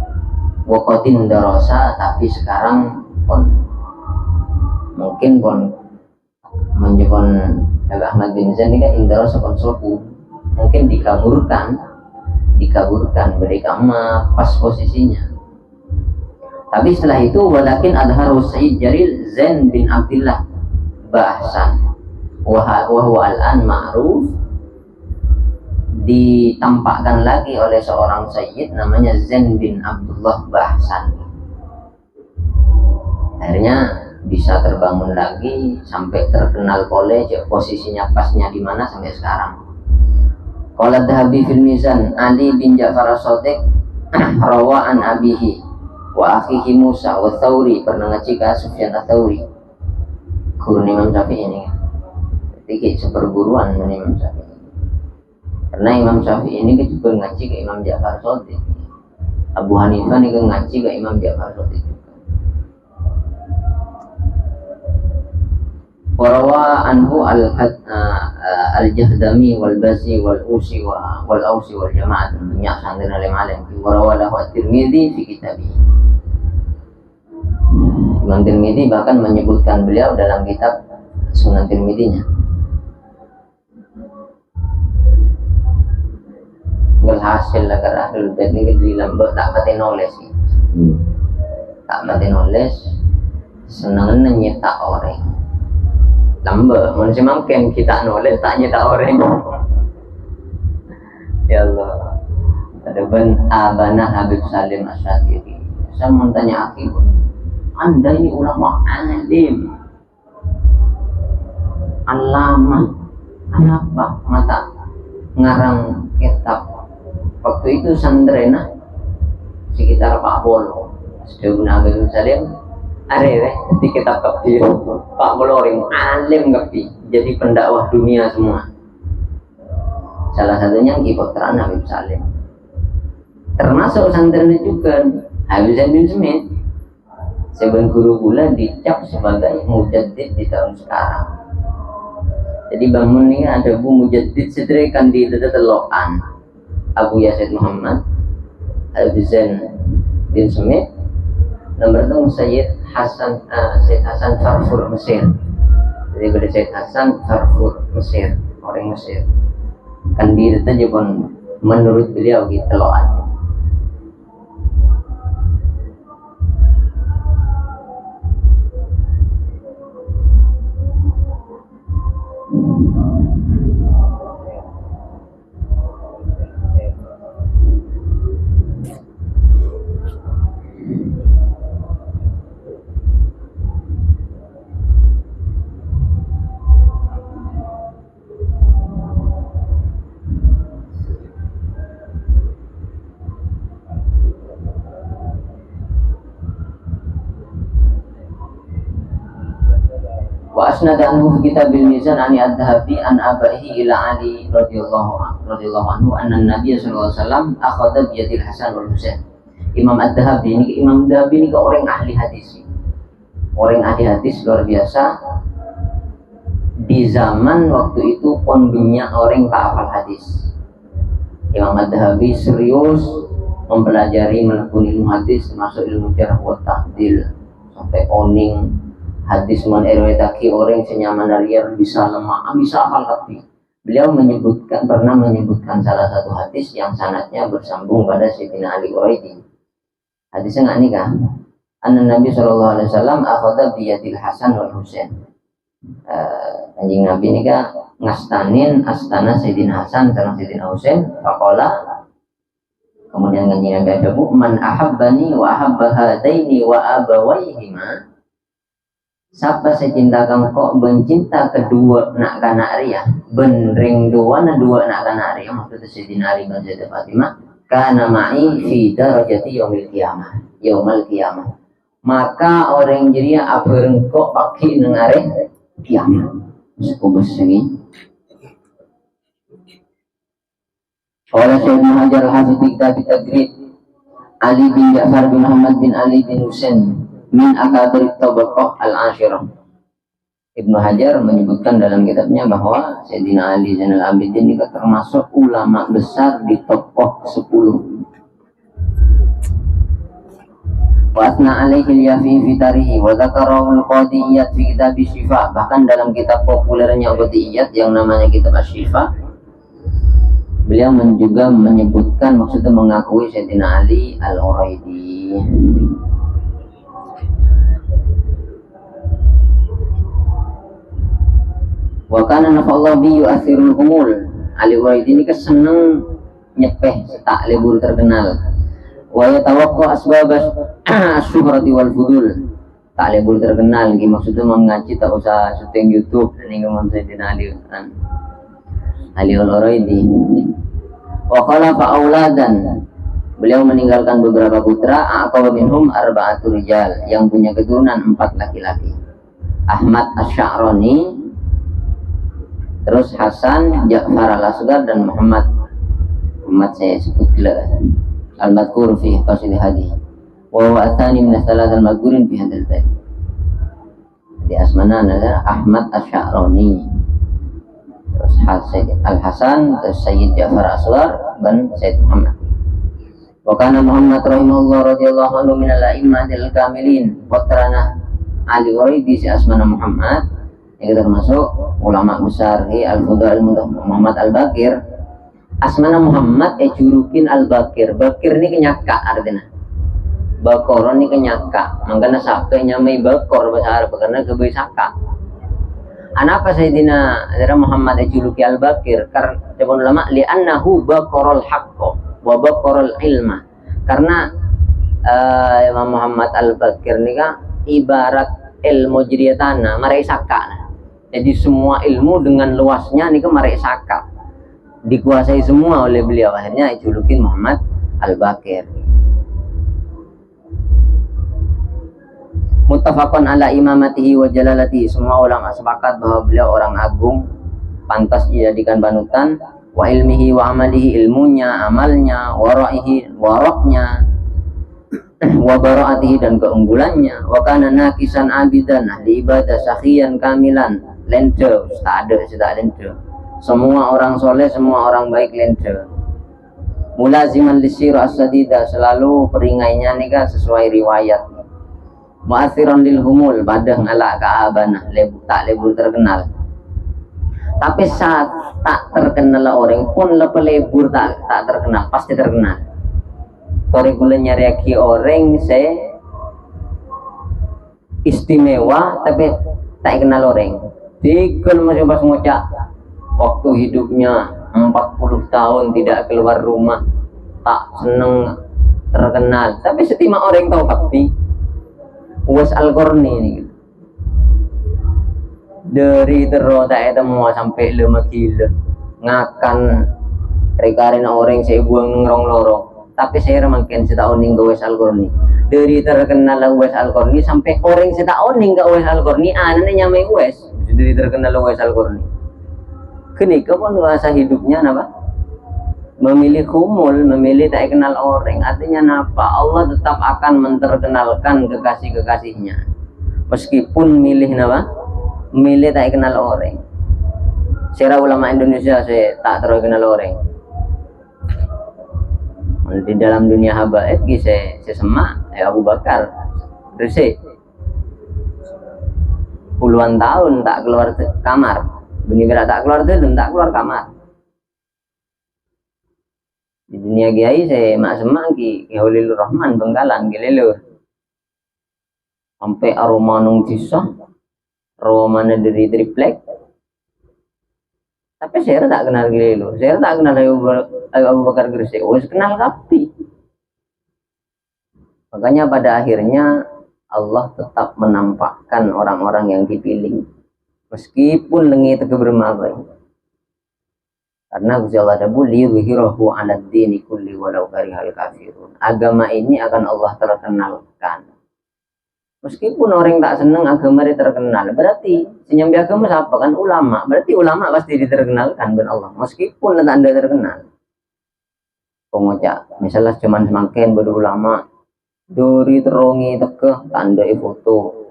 Wa qatin darasa, tapi sekarang pun mungkin pun menjepon Habib Ahmad bin Zain ini kan indarasa konsulku mungkin dikaburkan mereka pas posisinya. Tapi setelah itu walakin adharu Sayyid Jalil Zain bin Abdullah bahsan wa huwa al-an ma'ruf, ditampakkan lagi oleh seorang Sayyid namanya Zain bin Abdullah bahsan. Akhirnya bisa terbangun lagi sampai terkenal college, posisinya pasnya di mana sampai sekarang. Qala Dhahabi fil Mizan, Ali bin Ja'far As-Shadiq rawa an abihi wa akhihi Musa wa Thawri, pernah ngaji ke Sufyan Ats-Tsauri, guru Imam Syafi'i ini. Jadi seperguruan dengan Imam Syafi'i. Karena Imam Syafi'i ini juga ngaji ke Imam Ja'far As-Shadiq. Abu Hanifah ini ngaji ke Imam Ja'far As-Shadiq. Warawa anhu al-Jahdami wal-Bazi wal-Usi wal-Ausi wal-Jama'at, banyak santri alim-alim. Warawa lahu at-Tirmidzi fi kitabih. Imam Tirmidzi bahkan menyebutkan beliau dalam kitab Sunan Tirmidzi-nya. Walhasil agar ahlul bait ini di lembut tak pati nulis. Tak pati nulis, seneng nyetak orang. Lambat, manusia makin kita nulis tak nyetak orang. Ya Allah. Ada abana Habib Salim Asy-Syadzili, saya mau tanya Aki, Anda ini ulama alim, alama, kenapa mata ngarang kitab? Waktu itu sandrena sekitar Pak Bolo, sudah Nabi Salim, ada di kitab kafir Pak Bolo orang alim kafi, jadi pendakwah dunia semua. Salah satunya kiputra Nabi Salim, termasuk santri juga Habib Zain bin Smith. Sebagai guru pula dicap sebagai mujaddid di tahun sekarang. Jadi bangun ini ada Bu Mujaddid sedere kandidat telokan Abu Yazid Muhammad Habib Zain bin Smith, nomor itu Sayyid Hasan Farfur Mesir. Jadi pada Sayyid Hasan Farfur Mesir, orang Mesir. Kandidatnya juga menurut beliau gitu telokan. Wa asnada anhu fi kitab al-Mizan an ad-Dhahabi an abaihi ila Ali radhiyallahu anhu anna Nabi sallallahu alaihi wasallam akhadha bi yadil Hasan wal Husain. Imam ad-Dhahabi ini orang ahli hadis. Orang ahli hadis luar biasa. Di zaman waktu itu pun banyak orang tak hafal hadis. Imam ad-Dhahabi serius mempelajari menekuni ilmu hadis, termasuk ilmu jarh wa ta'dil sampai oning hadis man erwetaki orang senyaman dariar bisa lemah bisa hafal. Tapi beliau pernah menyebutkan salah satu hadis yang sanadnya bersambung pada Sayyidina Ali Quraidi. Hadisnya nggak nih kan? Anna Nabi Shallallahu Alaihi Wasallam akhadha biyadil Hasan wal Husain. Anjing Nabi ini kan ngastanin astana Sayyidina Hasan sama Sayyidina Husain. Faqala, kemudian anjing Nabi ada man ahabbani wa ahabba hadaini wa abawaihima. Siapa secintakan kok bencinta kedua nak kana Arya, benring dua nak kana Arya, maksudnya Sayyidina Ali dan Sayyidah Fatimah, kana ma'i fi darajati yaumil qiyamah. Maka orang jeria abareng kok pakai nang are kiamat. Sekubus ini. Oleh Sayyidina Hajar Hafiz Kitab Taqrib Ali bin Ja'far bin Muhammad bin Ali bin Husain min akabir tabaqah al-ashirah. Ibnu Hajar menyebutkan dalam kitabnya bahwa Sayyidina Ali Zainal Abidin ini termasuk ulama besar di tokoh 10. Wa asna alaihi al-Yafi fi tarihi wa dzakarahu al-Qadiyyat fi kitab Syifa. Bahkan dalam kitab populernya Qadiyyat yang namanya kitab Syifa, beliau juga menyebutkan, maksudnya mengakui Sayyidina Ali al-Quraidi. Wa kana nafallahu bi yu'athirul humul. Ali Quraidi ini keseneng nyepeh tak lebur terkenal. Wa yatawaqqa asbab asyuhrati wal fudul. Tak lebur terkenal iki maksudnya mengaji tak usah syuting YouTube ini ngomong Sayyidina Ali kan. Ali Quraidi. Wa khalafa auladan. Beliau meninggalkan beberapa putra, aqwa minhum arba'atul rijal, yang punya keturunan 4 laki-laki. Ahmad Asy-Sya'rani, terus Hasan, Ja'far al-Asghar, dan Muhammad saya sebut al-madhkur fi qasid hadis. Wa huwa atsani min thalath al-madhkurin fi hadzal bab. Di asmana adalah Ahmad Asy-Sya'rani, terus Al-Hasan, terus Sayyid Ja'far al-Asghar, dan Sayyid Muhammad. Wa kana Muhammad rahimahullah radhiyallahu anhu min al-a'immatil kamilin. Putrana Ali Quraidi si asmana Muhammad, yang termasuk ulama besar al-Fudhal Muhammad al-Bakir. Asmana Muhammad jurukin al-Bakir. Bakir ini kenyaka artinya. Bakor ini kenyaka. Makanya saka nyamai bakor bahasa Arab karena kebai saka. Anapa Sayyidina Muhammad juluki al-Bakir? Karena ulama li'annahu bakorul haqqo wa bakorul ilma. Karena Imam Muhammad Al-Bakir nih kan ibarat ilmu jadi tanah marai saka. Jadi semua ilmu dengan luasnya nih kan marai saka dikuasai semua oleh beliau, akhirnya dijulukin Muhammad Al-Bakir. Muttafaqun ala imamatihi wa jalalatihi, semua ulama sepakat bahwa beliau orang agung, pantas dijadikan panutan. Wa ilmihi wa amalihi, ilmunya, amalnya, waraihi, waroknya, wa bara'atihi, dan keunggulannya. Wa kana nakisan abidan, ahli ibadah, sakhiyan kamilan, lente, tak ada, tidak lente. Semua orang soleh, semua orang baik lente. Mulaziman lisir as-sadida, selalu peringainya nih kan sesuai riwayat. Mu'athiran lil humul, badang ala ka'abanah, tak lebur terkenal. Tapi saat tak terkenal orang pun lepas lebur tak terkenal, pasti terkenal. Torikulannya reaksi orang saya istimewa tapi tak kenal orang. Dikul masih pas ngocak waktu hidupnya 40 tahun tidak keluar rumah, tak seneng terkenal, tapi setima orang tahu kapi Uwais Al-Qarni ini dari terus tak temu sampai 5 kilo ngakan rekarin orang saya buang ngerong lorong, tapi saya makin setahun ning Uwais Al-Qarni. Dari terkenal Uwais Al-Qarni sampai orang setahun ning Uwais Al-Qarni anaknya nyamai Uwais, dari terkenal Uwais Al-Qarni. Kenika pun rasa hidupnya apa? Memilih humul, memilih tak kenal orang. Artinya apa? Allah tetap akan menterkenalkan kekasih-kekasihnya meskipun milih apa? Milih tak kenal orang. Secara ulama Indonesia saya tak terkenal orang. Di dalam dunia habaib saya semak Abu Bakar Resik puluhan tahun tak keluar kamar. Benih tak keluar dulu, tak keluar kamar. Di dunia kiai saya mak semak ki Holilur Rahman Bengkalan Gilelur. Sampai aroma nung disah, aroma dari triplek. Tapi saya tak kenal Gilelur, saya tak kenal Abu Bakar Gresik, wis kenal kapi. Makanya pada akhirnya Allah tetap menampakkan orang-orang yang dipilih meskipun lengi itu bermabai. Karena Gusti Allah ada buli wihirahu ala dini kulli walau karihal kafirun. Agama ini akan Allah terkenalkan. Meskipun orang tak senang agama ini terkenal, berarti senyambi agama siapa kan ulama. Berarti ulama pasti diterkenalkan ben Allah. Meskipun anda terkenal. Pengocak, misalnya cuman semakin berulama duri terongi tekeh tandai foto.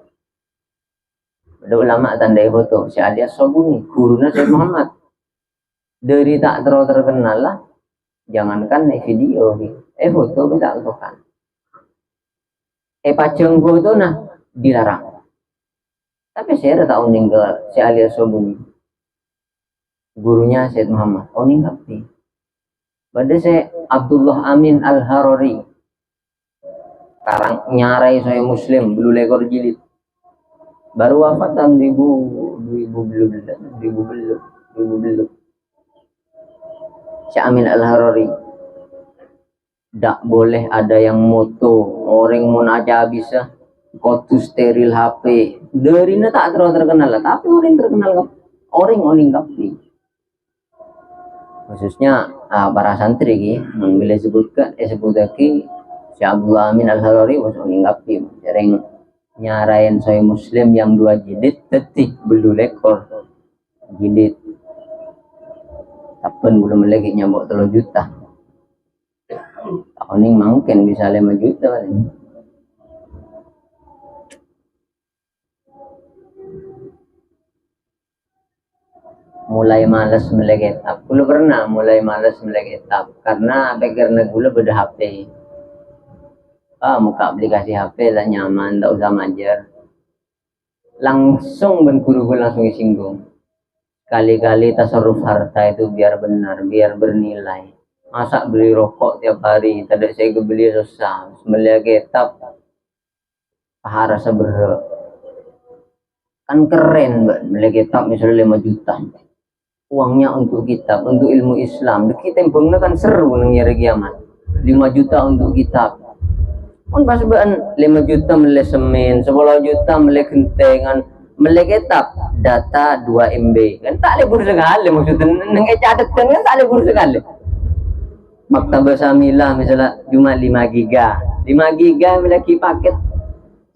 Ada ulama tandai foto. Si Alias Sobuni, gurunya Syekh Muhammad. Dari tak terkenal lah, jangankan video, foto bisa lakukan. Pajang foto nah dilarang. Tapi saya tak meninggal si Alias Sobuni, gurunya Syekh Muhammad. Meninggal sih. Pada saya Abdullah Amin Al-Harari, sekarang nyarai saya Muslim, belu lekor jilid. Baru wafat tahun 2000 Syekh Amin Al-Harari. Tak boleh ada yang moto, orang mau aja bisa kotu steril HP. Darinya tak terkenal lah, tapi orang terkenal orang kapi. Khususnya para santri ki, bila sebutkan lagi Syekh Abdullah Amin Al-Harari orang kapi. Sering nyarain saya Muslim yang 2 jilid, detik belu lekor jilid. Tapi belum lagi nyambuk 3 juta. Tahun ini mungkin bisa 5 juta. Mulai malas mulai kitab. Gula pernah mulai malas mulai kitab karena pikirnya gula beda HP. Muka aplikasi HP lah nyaman, tak usah majar. Langsung ben guru gue langsung disinggung. Kali-kali tasarruf harta itu biar benar, biar bernilai. Masa beli rokok tiap hari, tidak saya beli susah. Beli kitab, pahara seber. Kan keren, Mbak. Beli kitab misalnya 5 juta. Uangnya untuk kitab, untuk ilmu Islam. Kita tembongnya kan seru nyari kiamat. 5 juta untuk kitab. Pun pas bean 5 juta beli semen, 10 juta beli gentengan, beli kitab, data 2 MB. Kan tak libur sekali maksudnya, neng catatan kan tak libur sekali. Maktabah Samilah misalnya cuma 5 giga, 5 giga memiliki paket,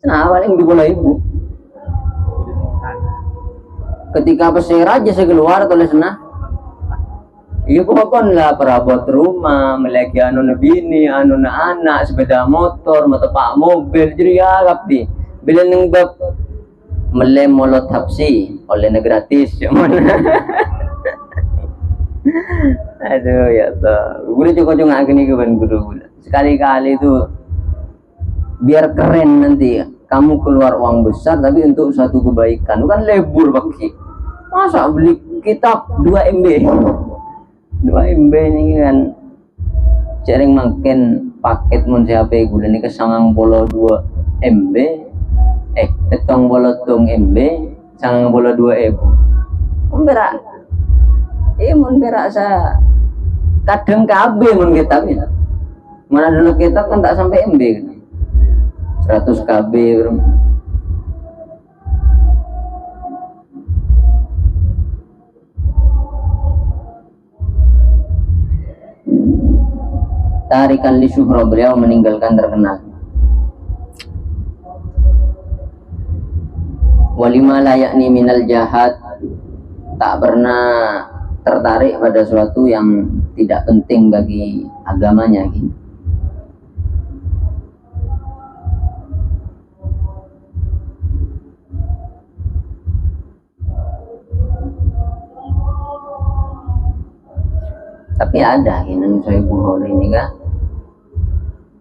nah paling 20.000. Ketika pesir aja saya keluar tulis nah. Iya pokoknya lah perabot rumah, meleki anu bini, anu anak, sepeda motor, matepak mobil, jadi ya kapti. Bila neng bab mele molot hapsi oleh gratis, cuman. Aduh ya toh, gue juga gini keban guru. Sekali-kali itu biar keren nanti kamu keluar uang besar tapi untuk satu kebaikan, bukan lebur bagi. Masa beli kitab 2 MB? 2 MB ini kan jaring makin paket mun HP gula ini kesangang bolo 2 MB tetong bolo tung MB sangang bolo 2 ebu memberak mun berak sa kadang KB mun kitab ya mana dulu kitab kan tak sampai MB kan 100 KB tarikan li syuhra, beliau meninggalkan terkenal. Walima layakni minal jahat, tak pernah tertarik pada sesuatu yang tidak penting bagi agamanya gitu. Tapi ada Imam Sahih Bukhari ini kan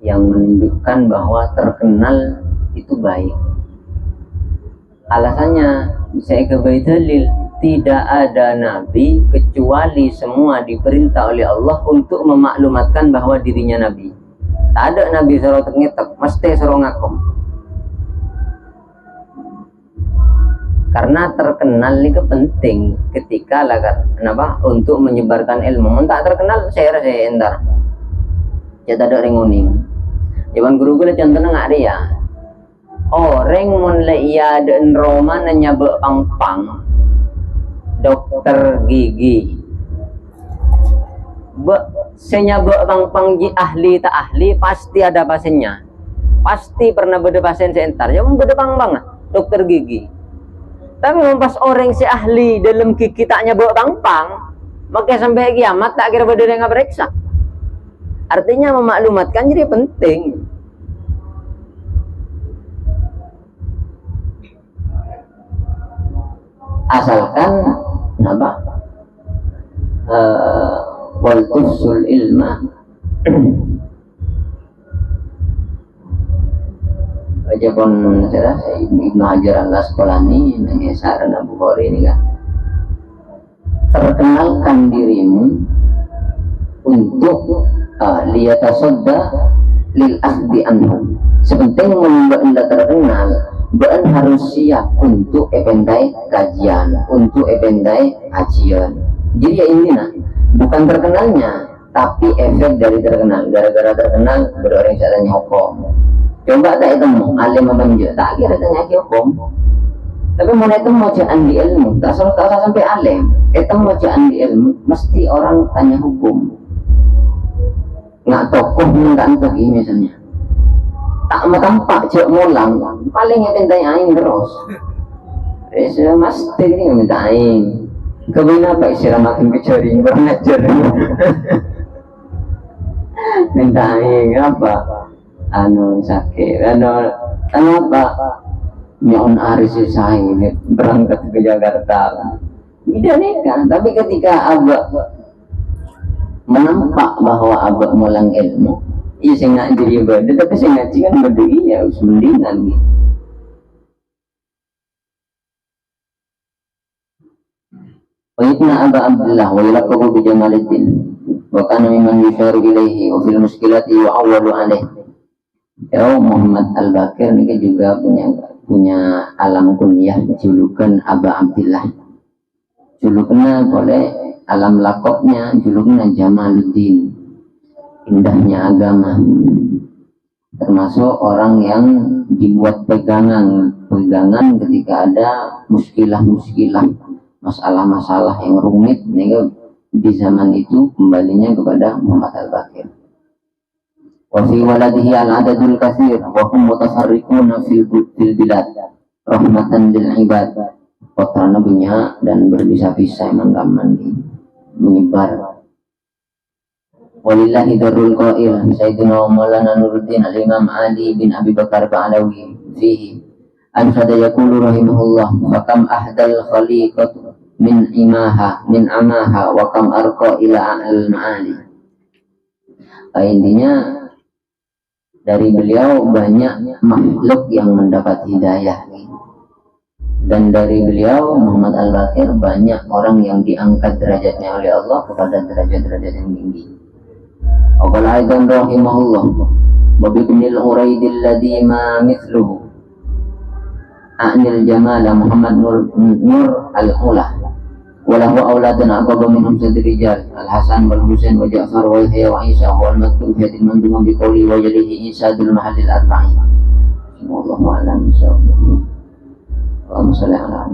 yang menunjukkan bahwa terkenal itu baik. Alasannya saya kebaik dalil, tidak ada nabi kecuali semua diperintah oleh Allah untuk memaklumatkan bahwa dirinya nabi. Tak ada nabi suruh ngetok, mesti suruh ngakom. Karena terkenal itu penting ketika kenapa untuk menyebarkan ilmu. Tak terkenal saya rasa entar ya tak ada renguning. Jaman guru gue contohnya nggak ada ya orang mulai iya dan Roma nanya pang dokter gigi senya pang ahli tak ahli pasti ada pasiennya, pasti pernah beda pasien seentar ya beda pang dokter gigi. Tapi pas orang si ahli dalam gigi taknya bawa pang maka sampai kiamat tak kira beda yang periksa. Artinya memaklumatkan jadi penting. Asalkan apa? Wal tufsul ilma aja pun saya Ibnu Hajar al-Asqalani yang saran Abu Bukhari ini kan terkenalkan dirimu untuk liyatasadda lil akhdi anhu. Sepenting Anda terkenal, Anda harus siap untuk ependai kajian, untuk ependai kajian. Jadi ya ini bukan terkenalnya, tapi efek dari terkenal. Gara-gara terkenal berorang saya tanya hukum. Coba tak itu mau alim apa enggak? Tak kira tanya hukum. Tapi mau itu mau jangan di ilmu, tak sampai alim. Itu mau jangan di ilmu, mesti orang tanya hukum. Nggak tokoh minta untuk ini misalnya. Tak mau tampak cek mulang, paling yang tanya aing terus. Mesti ini minta aing. Kebina apa istilah makin kecuri bernajar. Minta aing apa? Anu sakit, apa? Nyon Aris saya ini berangkat ke Jakarta. Tidak nikah, tapi ketika abah menampak bahwa abah mulang ilmu, iya saya nggak jadi ibadah, tapi saya ngaji kan berdiri ya harus mendingan nih. Wajibna Aba Abdullah wa yalaqabu bi Jamaluddin wa kana mimman yusharu ilaihi wa fil muskilati yu'awwalu alaihi. Ya Muhammad Al-Bakir ini juga punya alam kunyah julukan Aba Abdullah. Julukannya boleh alam lakopnya julukannya Jamaluddin, indahnya agama. termasuk orang yang dibuat pegangan ketika ada muskilah masalah-masalah yang rumit. Di zaman itu kembalinya kepada Muhammad Al-Baqir. Wa fi waladihi al-adadul katsir wa hum mutafarriquna fil bilad rahmatan lil ibad. Putra nabinya dan berpisah-pisah mengaman menyebar. Walillahi darul qail Sayyidina Maulana Nuruddin al-Imam Ali bin Abi Bakar Ba'alawi fihi ansada yaqulu rahimahullah fakam ahdal khaliqatu min amaha wa kam arqa ila al-ma'ali. Intinya dari beliau banyak makhluk yang mendapat hidayah, dan dari beliau Muhammad Al-Baqir banyak orang yang diangkat derajatnya oleh Allah kepada derajat-derajat yang tinggi. Qala aidan rahimahullah wa bibnil uraidil ladzi ma mithluhu a'nil jamala Muhammad Nur al-Ula wa lahu auladan aqaba minhum rijal al-Hasan wal Husain wa Ja'far wa Yahya wa Isa wal maktub fi al-mandum bi qawli wa jalihi Isa dul mahall al-arba'i. Wallahu a'lam. Allahumma shalli ala